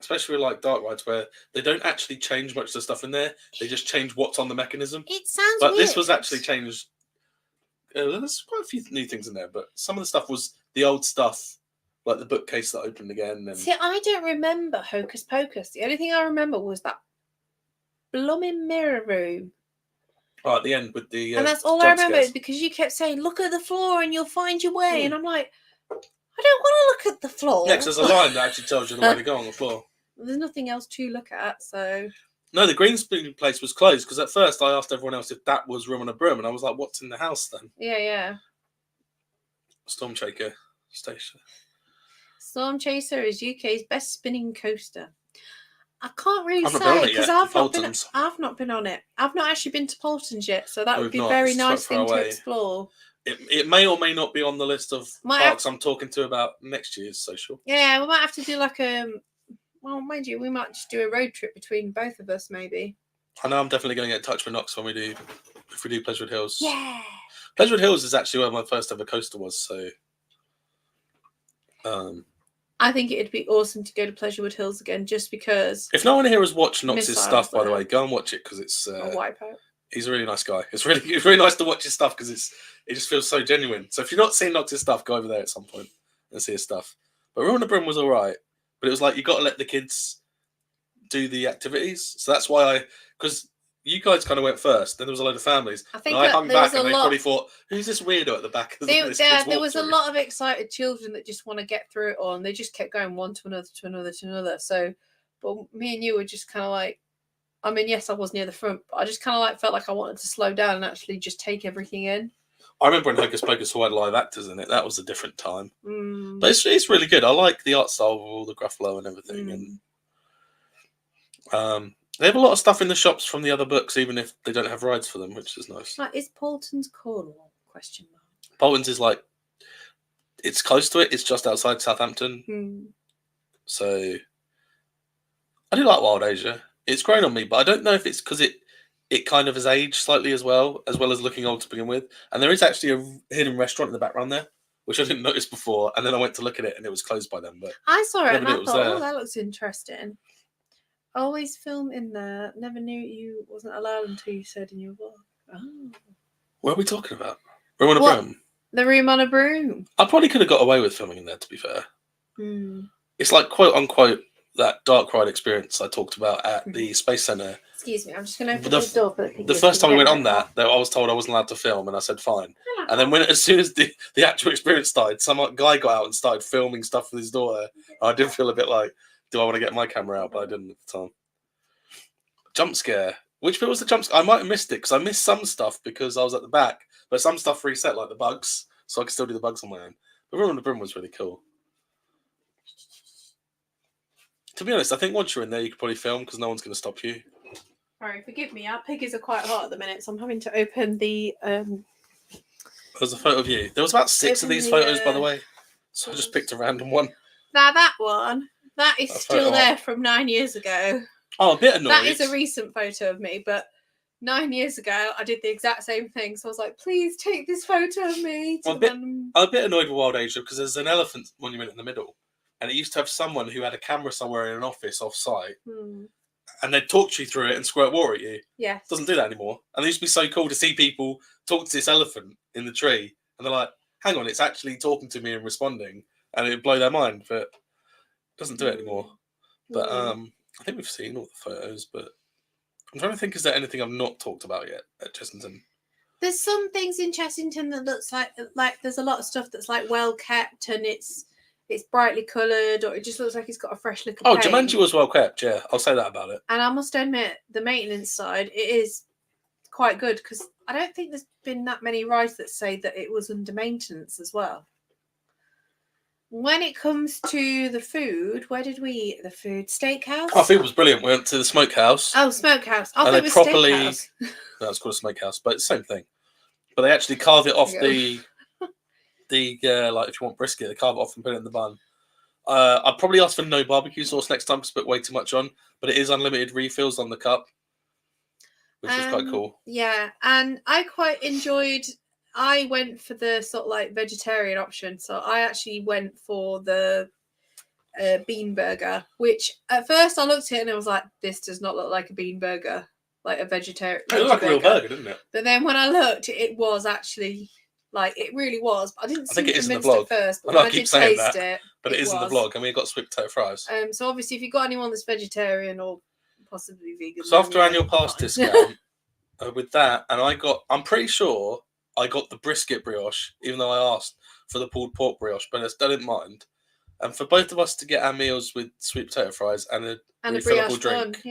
especially with like dark rides, where they don't actually change much of the stuff in there. They just change what's on the mechanism. It sounds But weird. this was actually changed. There's quite a few new things in there, but some of the stuff was the old stuff. Like the bookcase that opened again. And... See, I don't remember Hocus Pocus. The only thing I remember was that blooming mirror room. Oh, at the end with the... and that's all I remember is because you kept saying, look at the floor and you'll find your way. And I'm like, I don't want to look at the floor. Yeah, because there's a line that actually tells you the way to go on the floor. There's nothing else to look at, so... No, the green screen place was closed because at first I asked everyone else if that was Room on a Broom and I was like, what's in the house then? Yeah. Storm Shaker Station. Storm Chaser is UK's best spinning coaster. I can't really say because I've not been on it. I've not actually been to Polton's yet, so that would be a very nice thing to explore. It may or may not be on the list of parks I'm talking to about next year's social. Yeah, we might have to do like well, mind you, we might just do a road trip between both of us, maybe. I know I'm definitely going to get in touch with Knox if we do Pleasurewood Hills. Yeah. Pleasurewood Hills is actually where my first ever coaster was, so. I think it'd be awesome to go to Pleasurewood Hills again, just because. If no one here has watched Knox's stuff, by the way, go and watch it because it's. A wipeout. He's a really nice guy. It's really nice to watch his stuff because it just feels so genuine. So if you're not seeing Knox's stuff, go over there at some point and see his stuff. But Room on the Broom was all right, but it was like you got to let the kids do the activities. So that's why because you guys kind of went first. Then there was a load of families. I think and I hung there back, was and a they lot. probably thought, "Who's this weirdo at the back?" Of this There was a lot of excited children that just want to get through it all, and they just kept going one to another to another to another. So, but me and you were just kind of like, I mean, yes, I was near the front, but I just kind of like felt like I wanted to slow down and actually just take everything in. I remember when Hocus Pocus had live actors in it. That was a different time. Mm. But it's really good. I like the art style of all the Gruffalo and everything. And they have a lot of stuff in the shops from the other books, even if they don't have rides for them, which is nice. Like, is Paulton's Cornwall? Question mark. Bolton's is like, it's close to it. It's just outside Southampton. So I do like Wild Asia. It's grown on me, but I don't know if it's because it kind of has aged slightly as well as looking old to begin with. And there is actually a hidden restaurant in the background there, which I didn't notice before. And then I went to look at it, and it was closed by then. But I saw it, and I was thought, there. oh, that looks interesting. Always film in there. Never knew you wasn't allowed until you said in your vlog. Oh. What are we talking about? Room on a Broom? The Room on a Broom. I probably could have got away with filming in there, to be fair. It's like, quote unquote, that dark ride experience I talked about at the Space Centre. Excuse me, I'm just going to open the door for the piggies. The first time we went on that, I was told I wasn't allowed to film, and I said fine. And then as soon as the actual experience started, some guy got out and started filming stuff with his daughter. I did feel a bit like, do I want to get my camera out? But I didn't at the time. Jump scare. Which bit was the jump scare? I might have missed it, because I missed some stuff because I was at the back, but some stuff reset, like the bugs, so I could still do the bugs on my own. But Room on the Broom was really cool. To be honest, I think once you're in there, you could probably film, because no one's going to stop you. Sorry, forgive me. Our piggies are quite hot at the minute, so I'm having to open the... There's a photo of you. There was about 6 of these photos, by the way. So I just picked a random one. Now that one, that is still there from 9 years ago. Oh, a bit annoyed. That is a recent photo of me, but 9 years ago, I did the exact same thing. So I was like, please take this photo of me. I'm a bit annoyed with Wild Asia, because there's an elephant monument in the middle. And it used to have someone who had a camera somewhere in an office off-site. And they'd talk to you through it and squirt water at you. Yeah. Doesn't do that anymore. And it used to be so cool to see people talk to this elephant in the tree. And they're like, hang on, it's actually talking to me and responding. And it'd blow their mind, but it doesn't do it anymore. But I think we've seen all the photos, but I'm trying to think, is there anything I've not talked about yet at Chessington? There's some things in Chessington that looks like there's a lot of stuff that's like well kept, and it's brightly coloured, or it just looks like it's got a fresh look of paint. Jumanji was well kept, yeah. I'll say that about it. And I must admit, the maintenance side, it is quite good, because I don't think there's been that many rides that say that it was under maintenance as well. When it comes to the food, where did we eat the food? Steakhouse? Oh, food was brilliant. We went to the smokehouse. Oh, smokehouse. I thought it was steakhouse. No, it's called a smokehouse, but it's the same thing. But they actually carve it off the like, if you want brisket, they carve it off and put it in the bun. I'd probably ask for no barbecue sauce next time, because I put way too much on. But it is unlimited refills on the cup, which is quite cool. Yeah, and I quite enjoyed... I went for the sort of like vegetarian option. So I actually went for the bean burger, which at first I looked at it and I was like, this does not look like a bean burger, like a vegetarian. It looked like a real burger, didn't it? But then when I looked, it was actually... Like, it really was. I didn't seem convinced at first, but when I did taste it, but it is in the vlog, and we got sweet potato fries. So obviously, if you've got anyone that's vegetarian or possibly vegan... So after annual pass discount, with that, and I'm pretty sure I got the brisket brioche, even though I asked for the pulled pork brioche, but I didn't mind. And for both of us to get our meals with sweet potato fries and a refillable drink,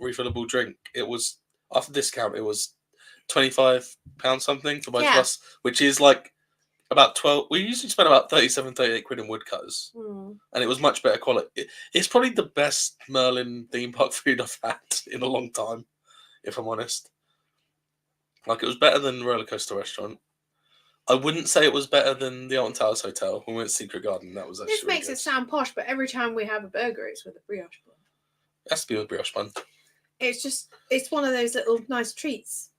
refillable drink, it was, after discount, it was £25 something for both of us, which is like about 12. We usually spend about 38 quid in woodcutters, and it was much better quality. It's probably the best Merlin theme park food I've had in a long time, if I'm honest. Like, it was better than Roller Coaster Restaurant. I wouldn't say it was better than the Alton Towers Hotel when we went to Secret Garden. That was actually this makes it sound posh, but every time we have a burger, it's with a brioche bun. It has to be with brioche bun. It's one of those little nice treats.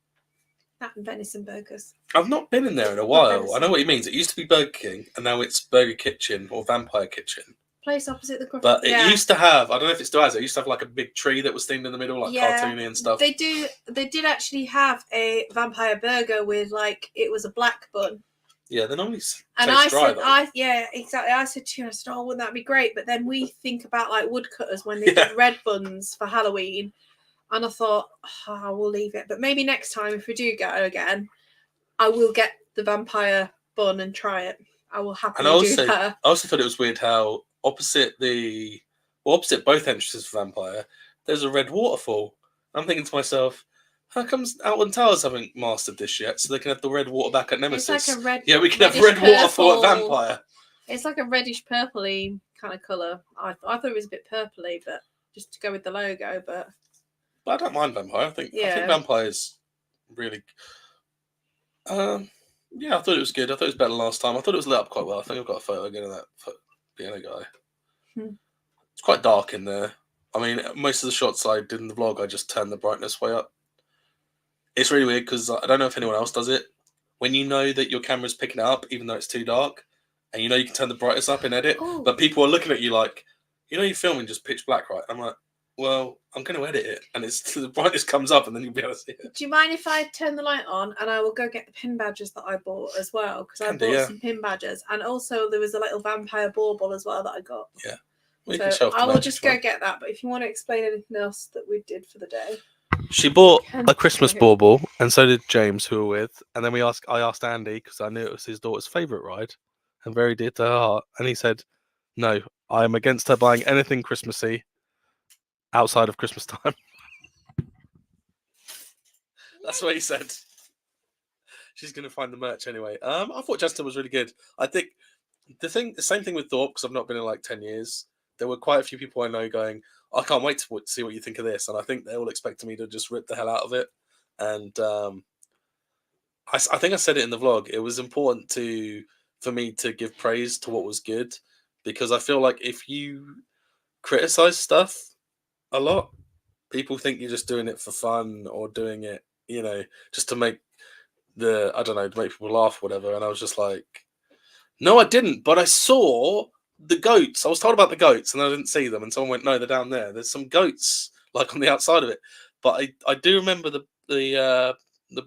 That and venison burgers. I've not been in there in a while. I know what he means. It used to be Burger King, and now it's Burger Kitchen or Vampire Kitchen. Place opposite the Gruffalo. But it used to have, I don't know if it still has, it used to have like a big tree that was themed in the middle, like cartoony and stuff. They did actually have a vampire burger with, like, it was a black bun. Yeah, they normally taste dry, though. Exactly. I said to you, oh, wouldn't that be great? But then we think about, like, woodcutters when they did red buns for Halloween. and I thought, I will leave it. But maybe next time, if we do go again, I will get the vampire bun and try it. I will happily do that. I also thought it was weird how opposite both entrances for vampire, there's a red waterfall. I'm thinking to myself, how comes Outland Towers haven't mastered this yet, so they can have the red water back at Nemesis? It's like a red. Yeah, we can have red waterfall at Vampire. It's like a reddish purpley kind of colour. I thought it was a bit purpley, but just to go with the logo. But I don't mind Vampire. I think Vampire is really. Yeah, I thought it was good. I thought it was better than last time. I thought it was lit up quite well. I think I've got a photo again of that piano guy. It's quite dark in there. I mean, most of the shots I did in the vlog, I just turned the brightness way up. It's really weird because I don't know if anyone else does it. When you know that your camera's picking it up, even though it's too dark, and you know you can turn the brightness up in edit, but people are looking at you like, you're filming just pitch black, right? I'm like, well, I'm going to edit it, and the brightness comes up, and then you'll be able to see it. Do you mind if I turn the light on and I will go get the pin badges that I bought as well? Because I bought some pin badges, and also there was a little vampire bauble as well that I got. Yeah. Well, so I will just go get that. But if you want to explain anything else that we did for the day. She bought a Christmas bauble, and so did James, who we were with. And then I asked Andy, because I knew it was his daughter's favourite ride, and very dear to her heart. And he said, no, I am against her buying anything Christmassy outside of Christmas time. That's what he said. She's going to find the merch anyway. I thought Chessington was really good. I think the same thing with Thorpe, because I've not been in like 10 years. There were quite a few people I know going, I can't wait to see what you think of this. And I think they're all expecting me to just rip the hell out of it. And I think I said it in the vlog. It was important for me to give praise to what was good, because I feel like if you criticize stuff a lot, people think you're just doing it for fun or doing it, just to make to make people laugh or whatever. And I was just like, no, I didn't. But I saw the goats. I was told about the goats and I didn't see them. And someone went, no, they're down there. There's some goats like on the outside of it. But I do remember the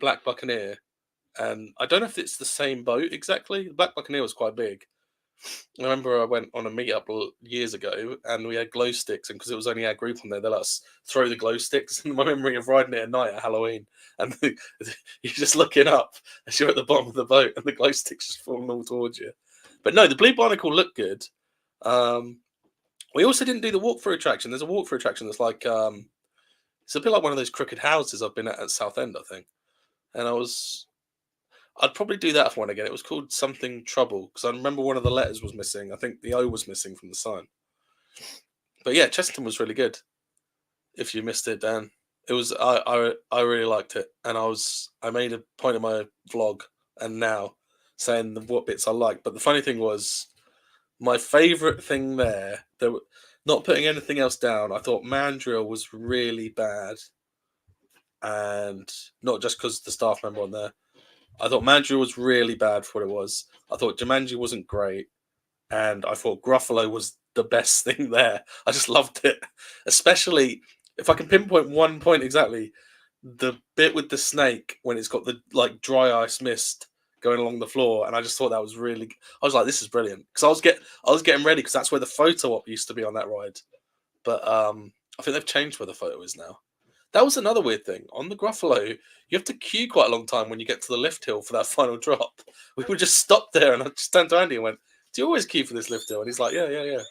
Black Buccaneer. And I don't know if it's the same boat exactly. The Black Buccaneer was quite big. I remember I went on a meetup years ago and we had glow sticks, and because it was only our group on there, they let us throw the glow sticks. And my memory of riding it at night at Halloween, and you're just looking up as you're at the bottom of the boat and the glow sticks just falling all towards you. But no, the Blue Barnacle looked good. We also didn't do the walkthrough attraction. There's a walkthrough attraction that's like it's a bit like one of those crooked houses I've been at Southend, I think. And I'd probably do that one again. It was called something Trouble, because I remember one of the letters was missing. I think the O was missing from the sign. But yeah, Chessington was really good. If you missed it, Dan, it was. I really liked it, and I made a point in my vlog and now saying what bits I liked. But the funny thing was, my favourite thing there, not putting anything else down, I thought Mandrill was really bad, and not just because the staff member on there. I thought Mandrill was really bad for what it was. I thought Jumanji wasn't great. And I thought Gruffalo was the best thing there. I just loved it. Especially, if I can pinpoint one point exactly, the bit with the snake when it's got the dry ice mist going along the floor. And I just thought that was really... I was like, this is brilliant. Because I was getting ready, because that's where the photo op used to be on that ride. But I think they've changed where the photo is now. That was another weird thing. On the Gruffalo, you have to queue quite a long time when you get to the lift hill for that final drop. We would just stop there, and I just turned to Andy and went, do you always queue for this lift hill? And he's like, yeah.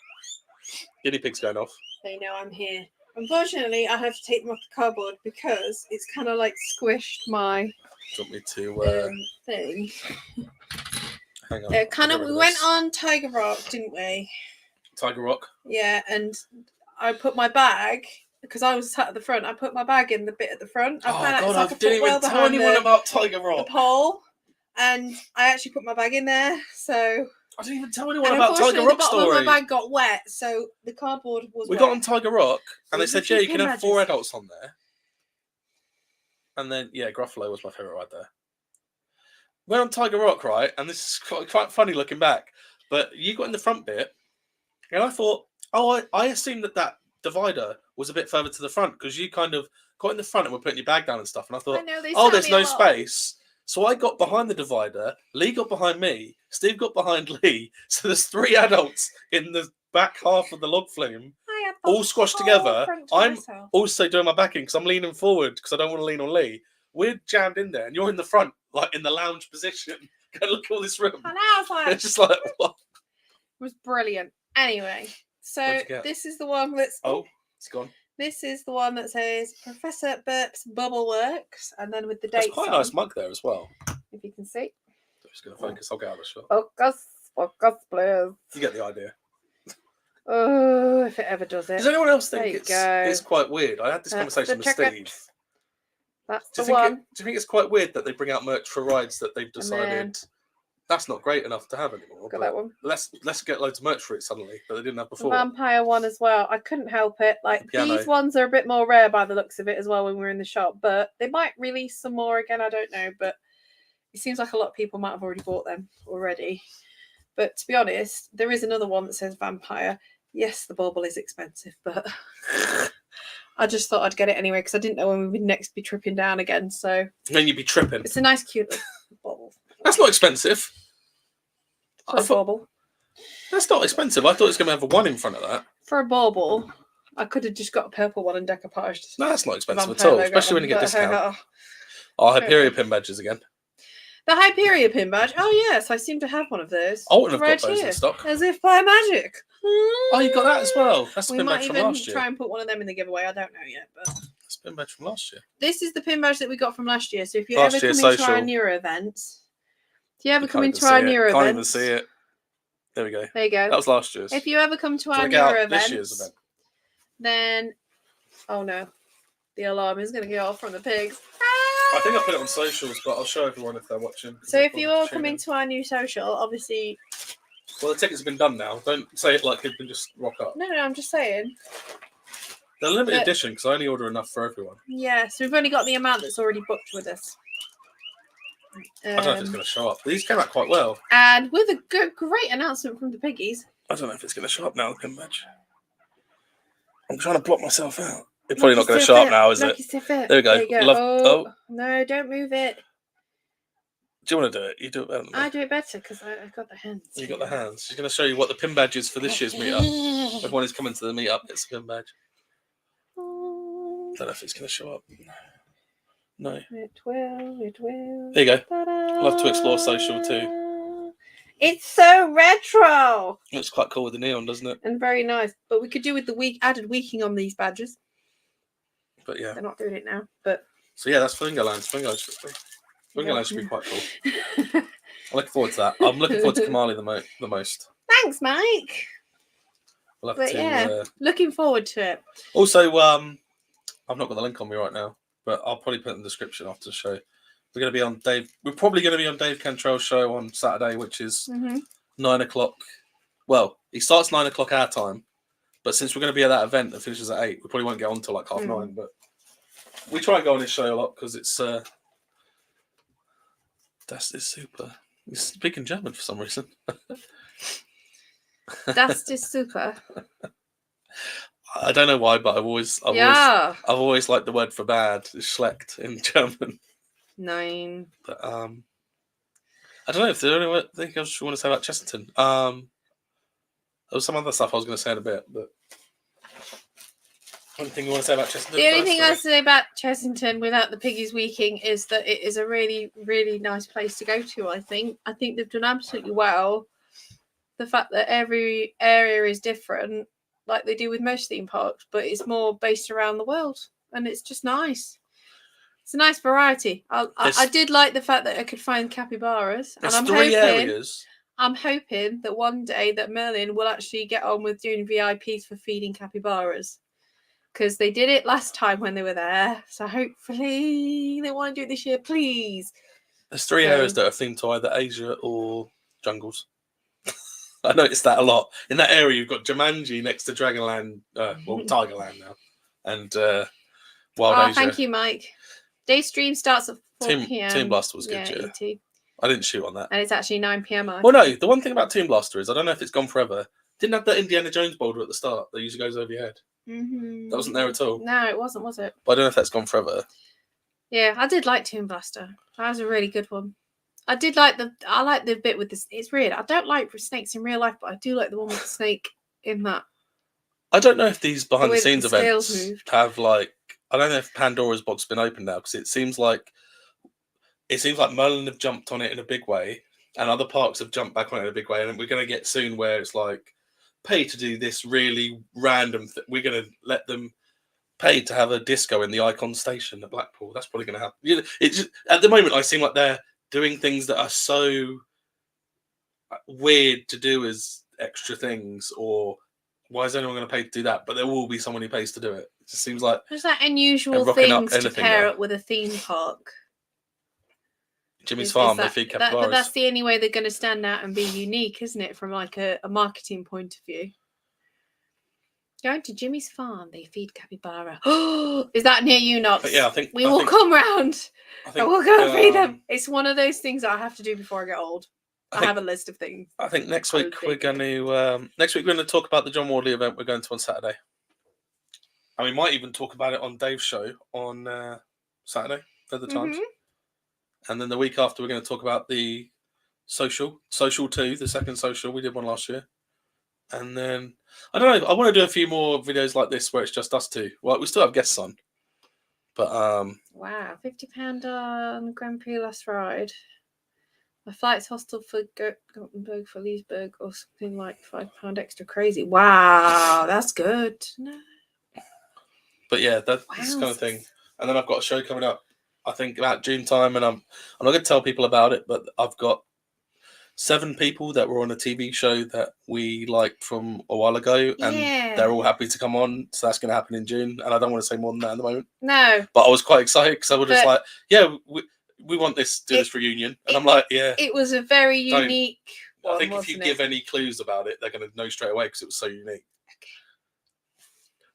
Guinea pig's going off. They know I'm here. Unfortunately, I have to take them off the cardboard because it's kind of like squished my Do you want me to thing. Hang on. We went on Tiger Rock, didn't we? Tiger Rock? Yeah, and I put my bag... Because I was sat at the front, I put my bag in the bit at the front. I didn't even tell anyone about Tiger Rock. The pole, and I actually put my bag in there. So I didn't even tell anyone about Tiger Rock story. The bottom of my bag got wet, so the cardboard was. We got on Tiger Rock, and they said, "Yeah, you can have 4 adults on there." And then, Gruffalo was my favourite ride there. Went on Tiger Rock, right? And this is quite funny looking back. But you got in the front bit, and I thought, I assumed that divider was a bit further to the front, because you kind of got in the front and were putting your bag down and stuff, and I thought, there's no space. So I got behind the divider, Lee got behind me, Steve got behind Lee, so there's 3 adults in the back half of the log flume. I had all squashed together. I'm also doing my backing because I'm leaning forward because I don't want to lean on Lee. We're jammed in there, and you're in the front, like in the lounge position. Go look at all this room. And I was like, It's just like, what? It was brilliant. Anyway, so What'd you get? this is the one that's. Oh, it's gone. This is the one that says Professor Burp's Bubble Works, and then with the dates. There's quite a on, nice mug there as well. if you can see. I'm just going to focus. I'll get out of the shot. Focus, please. You get the idea. Oh, if it ever does it. Does anyone else There think you it's go. quite weird? I had this That's conversation the with Steve. ticket. That's Do the you, one. do you think it's quite weird that they bring out merch for rides that they've then- decided that's not great enough to have anymore? Got but that one. Let's get loads of merch for it suddenly that they didn't have The before. vampire one as well. I couldn't help it. Like Piano. these ones are a bit more rare by the looks of it as well when we were in the shop, but they might release some more again. I don't know, but it seems like a lot of people might have already bought them already. But to be honest, there is another one that says vampire. Yes, the bauble is expensive, but I just thought I'd get it anyway because I didn't know when we would next be tripping down again. So Then you'd be tripping. it's a nice, cute little bauble. That's not expensive. For I a thought bauble. that's not expensive. I thought it was going to have a 1 in front of that. For a bauble, I could have just got a purple one and decoupaged. No, that's not expensive at vampire all, logo especially when you get on, discount. but, Oh, Hyperion pin badges again. The Hyperion pin badge. Oh yes, I seem to have one of those. I wouldn't have right got those here, in stock. as if by magic. Oh, you got that as well. That's the We pin might badge from even last year. try and put one of them in the giveaway. I don't know yet, but That's the pin badge from last year. this is the pin badge that we got from last year. So if you Last ever year, come into our social. newer events, if you ever You come can't into even our see it. newer Can't even events, see it. There we go. there you go. That was last year's. If you ever come to Do you our wanna get newer out this events, year's event? then oh no, the alarm is going to go off from the pigs. I think I put it on socials, but I'll show everyone if they're watching. So if you all come into our new social, obviously, Well, the tickets have been done now. Don't say it like you can just rock up. no, I'm just saying. They're limited But- edition because I only order enough for everyone. Yeah, so we've only got the amount that's already booked with us. I don't know if it's going to show up. These came out quite well. And with a great announcement from the piggies. I don't know if it's going to show up now, the pin badge. I'm trying to block myself out. It's probably not going to show up now, is it? There we go. Love- Oh, no, don't move it. Do you want to do it? You do it better than me. I do it better because I got the hands. You got the hands. She's going to show you what the pin badge is for this year's meetup. Everyone who's coming to the meetup gets a pin badge. Don't know if it's going to show up. No. It will, it will. There you go. Ta-da. Love to explore social too. It's so retro Looks quite cool with the neon, doesn't it? and very nice. But we could do with the added weeking on these badges. But yeah. They're not doing it now, but So yeah, that's Fingerland. Fingerland should be quite cool. I'm looking forward to that. I'm looking forward to Kamali the most. thanks, Mike. We'll have But to. yeah, looking forward to it. Also, I've not got the link on me right now, but I'll probably put it in the description after the show. We're going to be on Dave. We're probably going to be on Dave Cantrell's show on Saturday, which is 9 o'clock. Well, he starts 9 o'clock our time, but since we're going to be at that event that finishes at 8, we probably won't get on till like 9:30. But we try and go on his show a lot because it's Das ist super. He's speaking German for some reason. Das ist super. I don't know why, but I've always liked the word for bad, schlecht in German. 9. But I don't know if there's anything else you want to say about Chessington. There was some other stuff I was going to say in a bit, but anything you want to say about Chessington? The only thing I say about Chessington without the piggies weeking is that it is a really, really nice place to go to, I think. I think they've done absolutely well. The fact that every area is different, like they do with most theme parks, but it's more based around the world. And it's just nice. It's a nice variety. I did like the fact that I could find capybaras. And There's 3 areas. I'm hoping that one day that Merlin will actually get on with doing VIPs for feeding capybaras. Because they did it last time when they were there. So hopefully they want to do it this year, please. There's 3 areas that are themed to either Asia or jungles. I noticed that a lot. In that area, you've got Jumanji next to Dragonland, Tigerland now, and Wild Asia. Thank you, Mike. Day stream starts at 4 p.m. Team Blaster was good, yeah. ET. I didn't shoot on that. And it's actually 9 p.m. Well, no, the one thing about Team Blaster is I don't know if it's gone forever. Didn't have that Indiana Jones boulder at the start that usually goes over your head. Mm-hmm. That wasn't there at all. No, it wasn't, was it? But I don't know if that's gone forever. Yeah, I did like Toon Blaster. That was a really good one. I like the bit with this. It's weird. I don't like snakes in real life, but I do like the one with the snake in that I don't know if these behind way the that scenes the scales events moved. have like. I don't know if Pandora's box has been opened now because it seems like Merlin have jumped on it in a big way, and other parks have jumped back on it in a big way, and we're going to get soon where it's like pay to do this really random. We're going to let them pay to have a disco in the Icon Station at Blackpool. That's probably going to happen. You know, it just, at the moment, I seem like they're doing things that are so weird to do as extra things, or why is anyone going to pay to do that? But there will be someone who pays to do it. It just seems like There's that unusual rocking up things to anything pair now. up with a theme park. Jimmy's Farm, they feed capybaras. But that's the only way they're going to stand out and be unique, isn't it? From like a marketing point of view. Going to Jimmy's Farm, they feed capybara. Oh, is that near you, Knox? But yeah, I think we will come round. I think, and we'll go and feed them. It's one of those things that I have to do before I get old. I have a list of things. I think next week we're going to talk about the John Wardley event we're going to on Saturday. And we might even talk about it on Dave's show on Saturday at the Times. And then the week after, we're going to talk about the Social 2, the second Social. We did one last year. And then, I don't know, I want to do a few more videos like this where it's just us two. Well, we still have guests on. But, wow, £50 on Grand Prix last ride. My flight's hostel for Gothenburg for Leesburg or something like £5 extra crazy. Wow, that's good. No. But yeah, that's this kind of thing. And then I've got a show coming up, I think about June time, and I'm not going to tell people about it, but I've got 7 people that were on a TV show that we liked from a while ago, and they're all happy to come on. So that's going to happen in June, and I don't want to say more than that at the moment. No, but I was quite excited because I was just like, yeah, we want this this reunion, and I'm like, yeah, it was a very unique. I think if you give any clues about it, they're going to know straight away because it was so unique.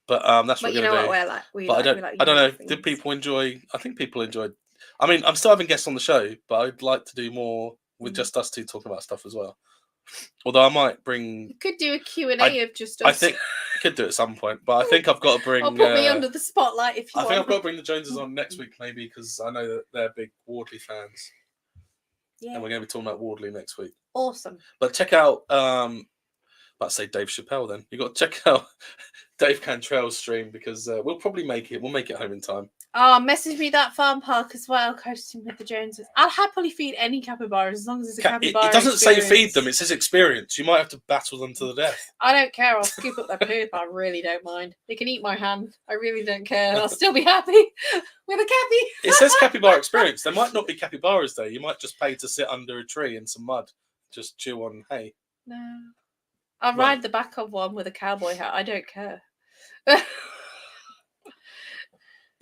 But that's what we're going to do. What we're like. I don't know. Did people enjoy? I think people enjoyed. I mean, I'm still having guests on the show, but I'd like to do more with just us two talking about stuff as well. Although I might bring. You could do a Q&A of just us. I think I could do it at some point, but I think I've got to bring. I'll put me under the spotlight if you want. I think I've got to bring the Joneses on next week, maybe, because I know that they're big Wardley fans. Yeah. And we're going to be talking about Wardley next week. Awesome. But check out. Let's say Dave Chappelle. Then you got to check out Dave Cantrell's stream because we'll probably make it. We'll make it home in time. Oh, message me that farm park as well, coasting with the Joneses. I'll happily feed any capybaras as long as it's a capybara. It doesn't experience. say feed them, it says experience. You might have to battle them to the death. I don't care. I'll scoop up their poop. I really don't mind. They can eat my hand. I really don't care. I'll still be happy with a cappy. It says capybara experience. There might not be capybaras there. You might just pay to sit under a tree in some mud, just chew on hay. No. I'll ride the back of one with a cowboy hat. I don't care. But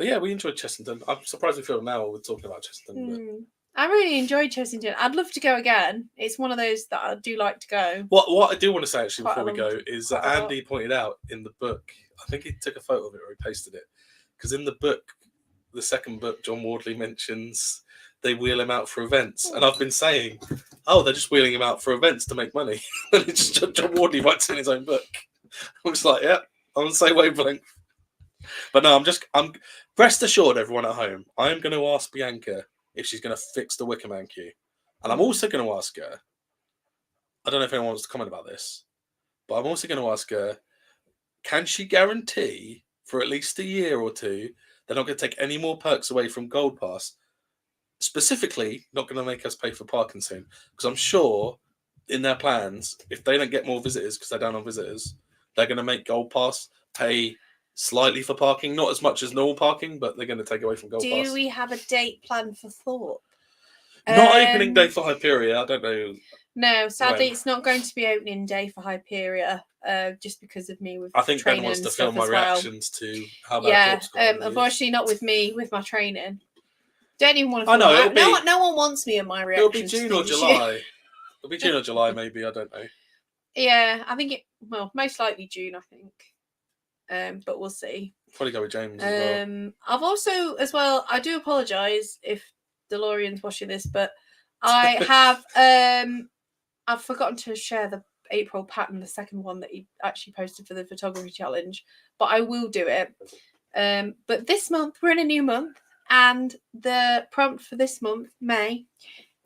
yeah, we enjoyed Chessington. I'm surprised we feel now we're talking about Chessington. I really enjoyed Chessington. I'd love to go again. It's one of those that I do like to go. What I do want to say actually before we go is that Andy pointed out in the book, I think he took a photo of it or he pasted it, because in the book, the second book, John Wardley mentions they wheel him out for events. And I've been saying, they're just wheeling him out for events to make money. And it's just John Wardley writes in his own book. I'm just like, yeah, I'm on the same wavelength. But no, I'm rest assured, everyone at home, I'm going to ask Bianca if she's going to fix the Wickerman queue. And I'm also going to ask her, I don't know if anyone wants to comment about this, but I'm also going to ask her, can she guarantee for at least a year or two they're not going to take any more perks away from Gold Pass? Specifically, not going to make us pay for parking soon. Because I'm sure in their plans, if they don't get more visitors because they're down on visitors, they're going to make Gold Pass pay slightly for parking, not as much as normal parking, but they're going to take away from Gold Pass. Do we have a date planned for Thorpe? Not opening day for Hyperia. I don't know. No, sadly, it's not going to be opening day for Hyperia, just because of me with I think Ben wants to film my reactions to how bad Thorpe's gone. Unfortunately, not with me with my training. Don't even want to. I know. No one wants me in my reactions. It'll be June or July. It'll be June or July, maybe. I don't know. Yeah, I think most likely June. I think. But we'll see. Probably go with James as well. I've also, as well, I do apologise if DeLorean's watching this, but I have I've forgotten to share the April pattern, the second one that he actually posted for the photography challenge, but I will do it. But this month, we're in a new month, and the prompt for this month, May,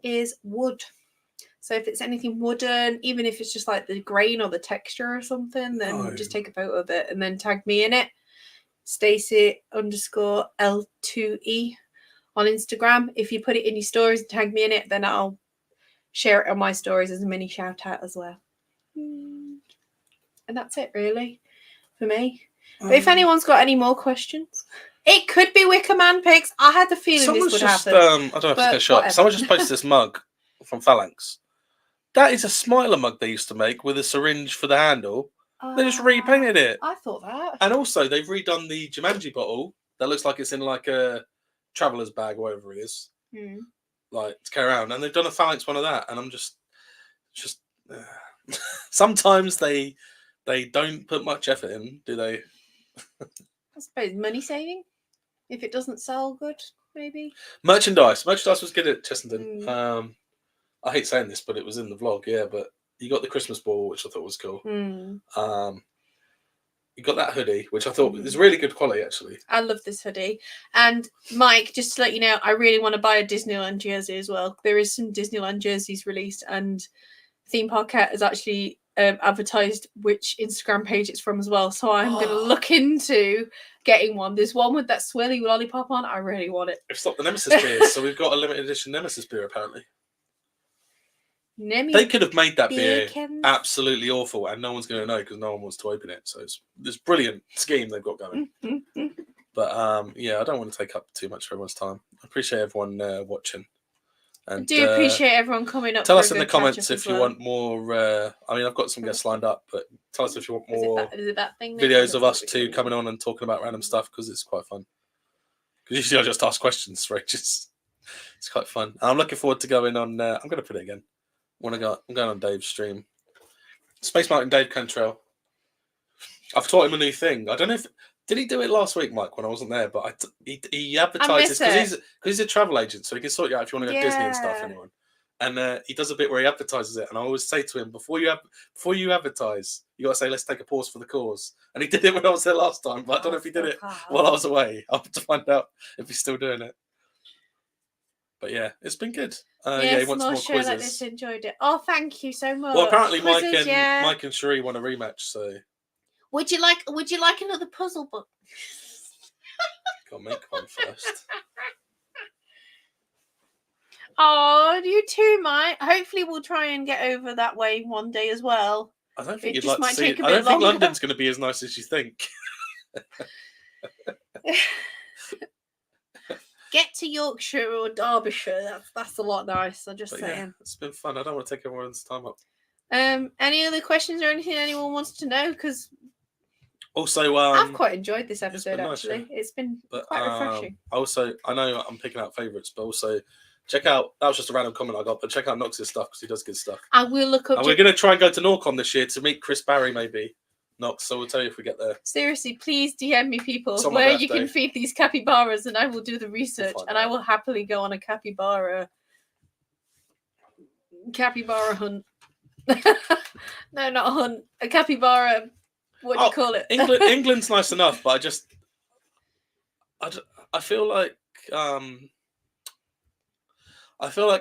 is wood. So if it's anything wooden, even if it's just like the grain or the texture or something, then just take a photo of it and then tag me in it. Stacy_L2E on Instagram. If you put it in your stories and tag me in it, then I'll share it on my stories as a mini shout out as well. And that's it really for me. But if anyone's got any more questions, it could be Wicker Man picks. I had the feeling this would happen. I don't know if it's a shot. Someone just posted this mug from Phalanx. That is a Smiler mug they used to make with a syringe for the handle. They just repainted it. I thought that. And also, they've redone the Jumanji bottle that looks like it's in like a traveller's bag or whatever it is. Like to carry around. And they've done a Phalanx one of that. And I'm just sometimes they don't put much effort in, do they? I suppose money saving. If it doesn't sell good, maybe. Merchandise was good at Chessington. I hate saying this, but it was in the vlog, yeah. But you got the Christmas ball, which I thought was cool. You got that hoodie, which I thought was really good quality, actually. I love this hoodie. And Mike, just to let you know, I really want to buy a Disneyland jersey as well. There is some Disneyland jerseys released, and Theme Park Cat has actually advertised which Instagram page it's from as well. So I'm going to look into getting one. There's one with that swirly lollipop on. I really want it. We've stopped the Nemesis beers, so we've got a limited edition Nemesis beer, apparently. They could have made that beer absolutely awful, and no one's going to know because no one wants to open it. So it's this brilliant scheme they've got going. But yeah, I don't want to take up too much of everyone's time. I appreciate everyone watching. And, I do appreciate everyone coming up. Tell us in the comments if you want more. I mean, I've got some guests lined up, but tell us if you want more videos of us two coming on and talking about random stuff, because it's quite fun. Because usually I just ask questions for ages. It's quite fun. And I'm looking forward to going on. I'm going to put it again. I'm going on Dave's stream. Space Mountain Dave Cantrell. I've taught him a new thing. I don't know if did he do it last week, Mike, when I wasn't there. But he advertises because he's a travel agent, so he can sort you out if you want to go Disney and stuff. Anyone, and he does a bit where he advertises it. And I always say to him, before you advertise, you got to say, let's take a pause for the cause. And he did it when I was there last time, but I don't know if he did it while I was away. I'll have to find out if he's still doing it. But yeah, it's been good. Yeah, he wants more quizzes. Like this, enjoyed it. Oh, thank you so much. Well, apparently Mike and Cherie want a rematch. So, would you like another puzzle book? Gotta make one first. Oh, you too, Mike. Hopefully, we'll try and get over that way one day as well. I don't think you'd like to see it. I don't think London's going to be as nice as you think. Get to Yorkshire or Derbyshire. That's a lot nicer. Just saying. Yeah, it's been fun. I don't want to take everyone's time up. Any other questions or anything anyone wants to know? Because also, I've quite enjoyed this episode. Actually, it's been quite refreshing. Also, I know I'm picking out favourites, but also check out. That was just a random comment I got, but check out Knox's stuff because he does good stuff. I will look up. And we're going to try and go to Norcon this year to meet Chris Barry, maybe. Knox, so we'll tell you if we get there. Seriously, please DM me, people, where you can feed these capybaras, and I will do the research, and I will happily go on a capybara hunt. No, not a hunt. A capybara. What do you call it? England's nice enough, but I feel like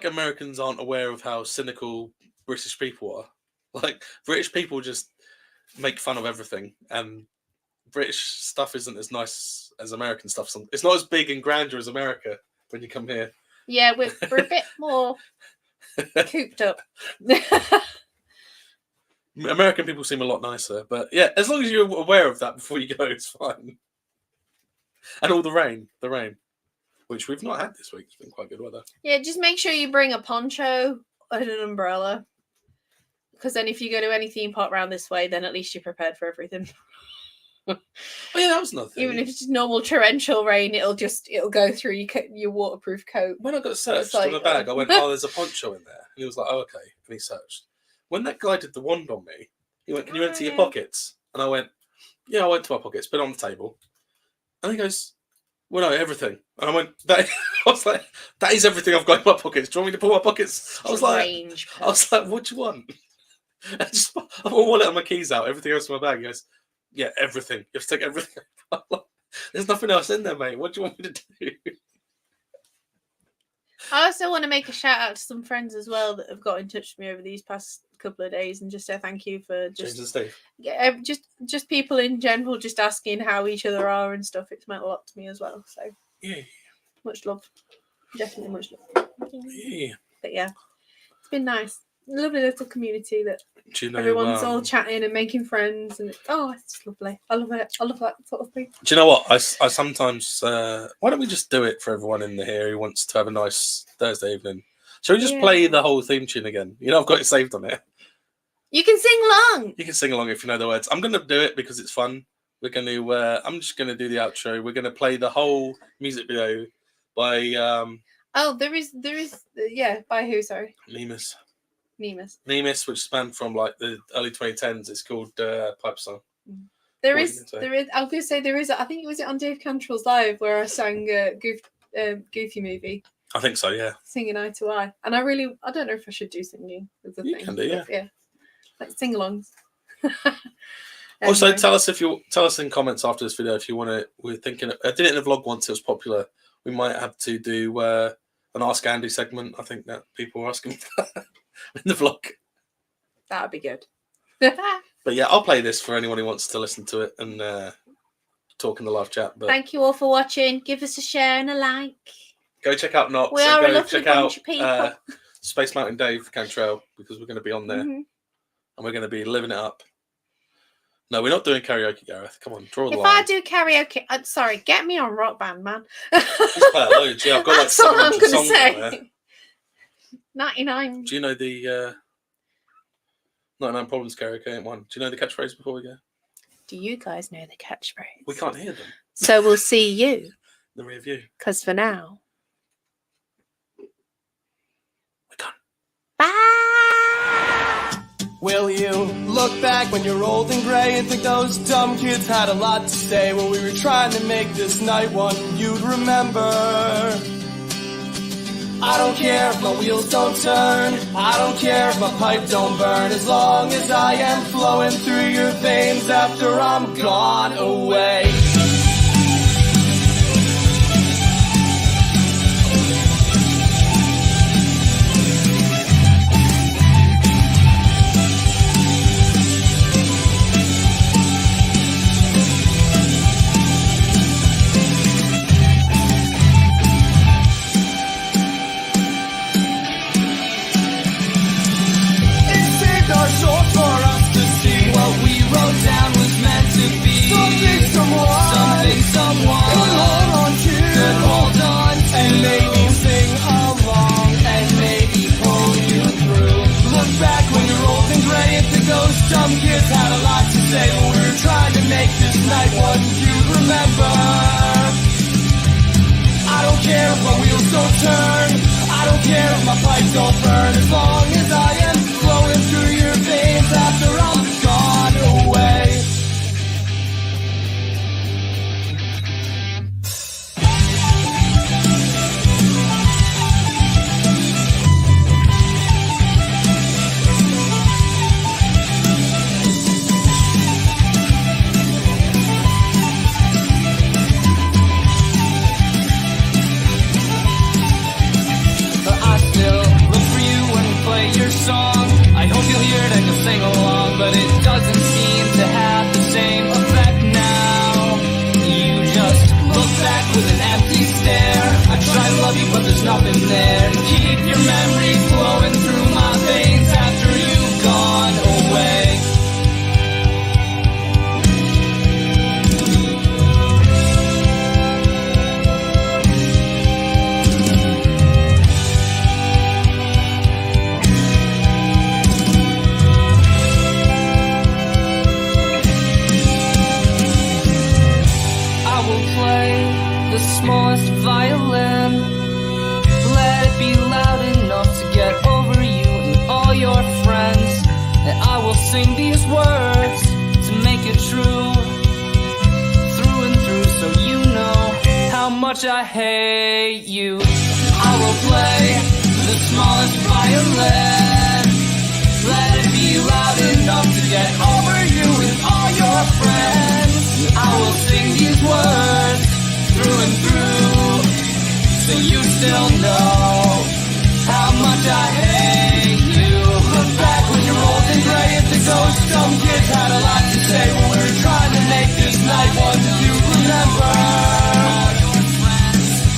Americans aren't aware of how cynical British people are. Like British people just make fun of everything, and British stuff isn't as nice as American stuff. It's not as big and grandeur as America when you come here. Yeah, we're a bit more cooped up. American people seem a lot nicer, but yeah, as long as you're aware of that before you go, it's fine. And all the rain, which we've not had this week. It's been quite good weather. Yeah, just make sure you bring a poncho and an umbrella. Because then if you go to any theme park around this way, then at least you're prepared for everything. Oh yeah, that was another thing. Even if it's just normal torrential rain, it'll go through your waterproof coat. When I got searched on the bag, I went, oh, there's a poncho in there. And he was like, oh, okay. And he searched. When that guy did the wand on me, he went, can you empty your pockets? And I went, yeah, I went to my pockets, put it on the table. And he goes, well, no, everything. And I went, I was like, that is everything I've got in my pockets. Do you want me to pull my pockets? I was like, what do you want? I put my wallet and my keys out, everything else in my bag. He goes, yeah, everything. You have to take everything. There's nothing else in there, mate. What do you want me to do? I also want to make a shout out to some friends as well that have got in touch with me over these past couple of days and just say thank you for James and just Steve. just people in general just asking how each other are and stuff. It's meant a lot to me as well. So Yeah. much love. Definitely much love. Yeah. But yeah, it's been nice. Lovely little community that Do you know, everyone's all chatting and making friends, and it's just lovely. I love it. I love that sort of thing. Do you know what? I sometimes. Why don't we just do it for everyone in here who wants to have a nice Thursday evening? Shall we just play the whole theme tune again? You know, I've got it saved on it. You can sing along. You can sing along if you know the words. I'm going to do it because it's fun. We're going to. I'm just going to do the outro. We're going to play the whole music video by. There is. Yeah, by who? Sorry. Nemus, which spanned from like the early 2010s. It's called Pipe Song. There is. I was going to say there is. I think was it on Dave Cantrell's Live where I sang Goofy Movie. I think so. Yeah. Singing Eye to Eye, and I don't know if I should do singing. You can do, yeah. Like sing-alongs. Also, tell us in comments after this video if you want to. We're thinking. I did it in a vlog once. It was popular. We might have to do an Ask Andy segment. I think that people are asking for that in the vlog. That'd be good. But yeah, I'll play this for anyone who wants to listen to it and talk in the live chat. But thank you all for watching. Give us a share and a like. Go check out Knox. We are a lovely bunch of people. Space Mountain Dave Cantrell, because we're going to be on there and we're going to be living it up. No, we're not doing karaoke, Gareth. Come on, draw the line. If I do karaoke, sorry, get me on Rock Band, man. Just play loads. Yeah, I've got like 700 songs on there. 99. Do you know the 99 Problems karaoke ain't one? Do you know the catchphrase before we go? Do you guys know the catchphrase? We can't hear them. So we'll see you. The rear view. Because for now, we're done. Bye. Will you look back when you're old and grey and think those dumb kids had a lot to say when we were trying to make this night one you'd remember? I don't care if my wheels don't turn, I don't care if my pipe don't burn, as long as I am flowing through your veins after I'm gone away. Some kids had a lot to say when we were trying to make this night one you'd remember. I don't care if my wheels don't turn, I don't care if my pipes don't burn, as long as I am flowing through your veins after I'm gone away. Song. I hope you'll hear it and you'll sing along, but it doesn't seem to have the same effect now. You just look back with an empty stare. I try to love you, but there's nothing there. Keep your memory flowing through my veins after you've gone away. The smallest violin, let it be loud enough to get over you and all your friends. And I will sing these words to make it true, through and through, so you know how much I hate you. I will play the smallest violin, let it be loud enough to get over you and all your friends. I will sing these words through and through, so you still know how much I hate you. Look back when you're old and gray at the ghost. Some kids had a lot to say when we were trying to make this night one you remember.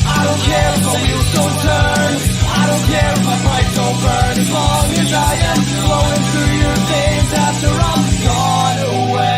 I don't care if the wheels don't turn, I don't care if my pipe don't burn, as long as I am flowing through your veins after I'm gone away.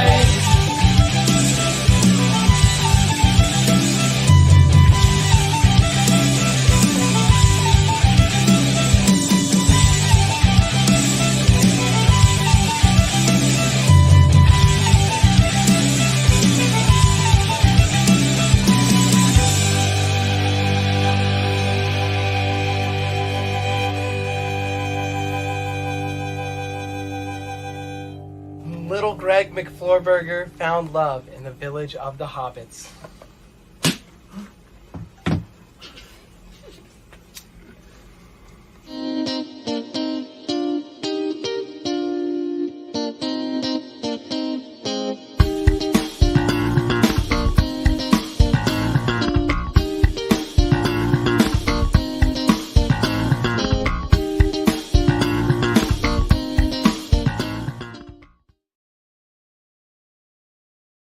Little Greg McFlorberger found love in the village of the hobbits.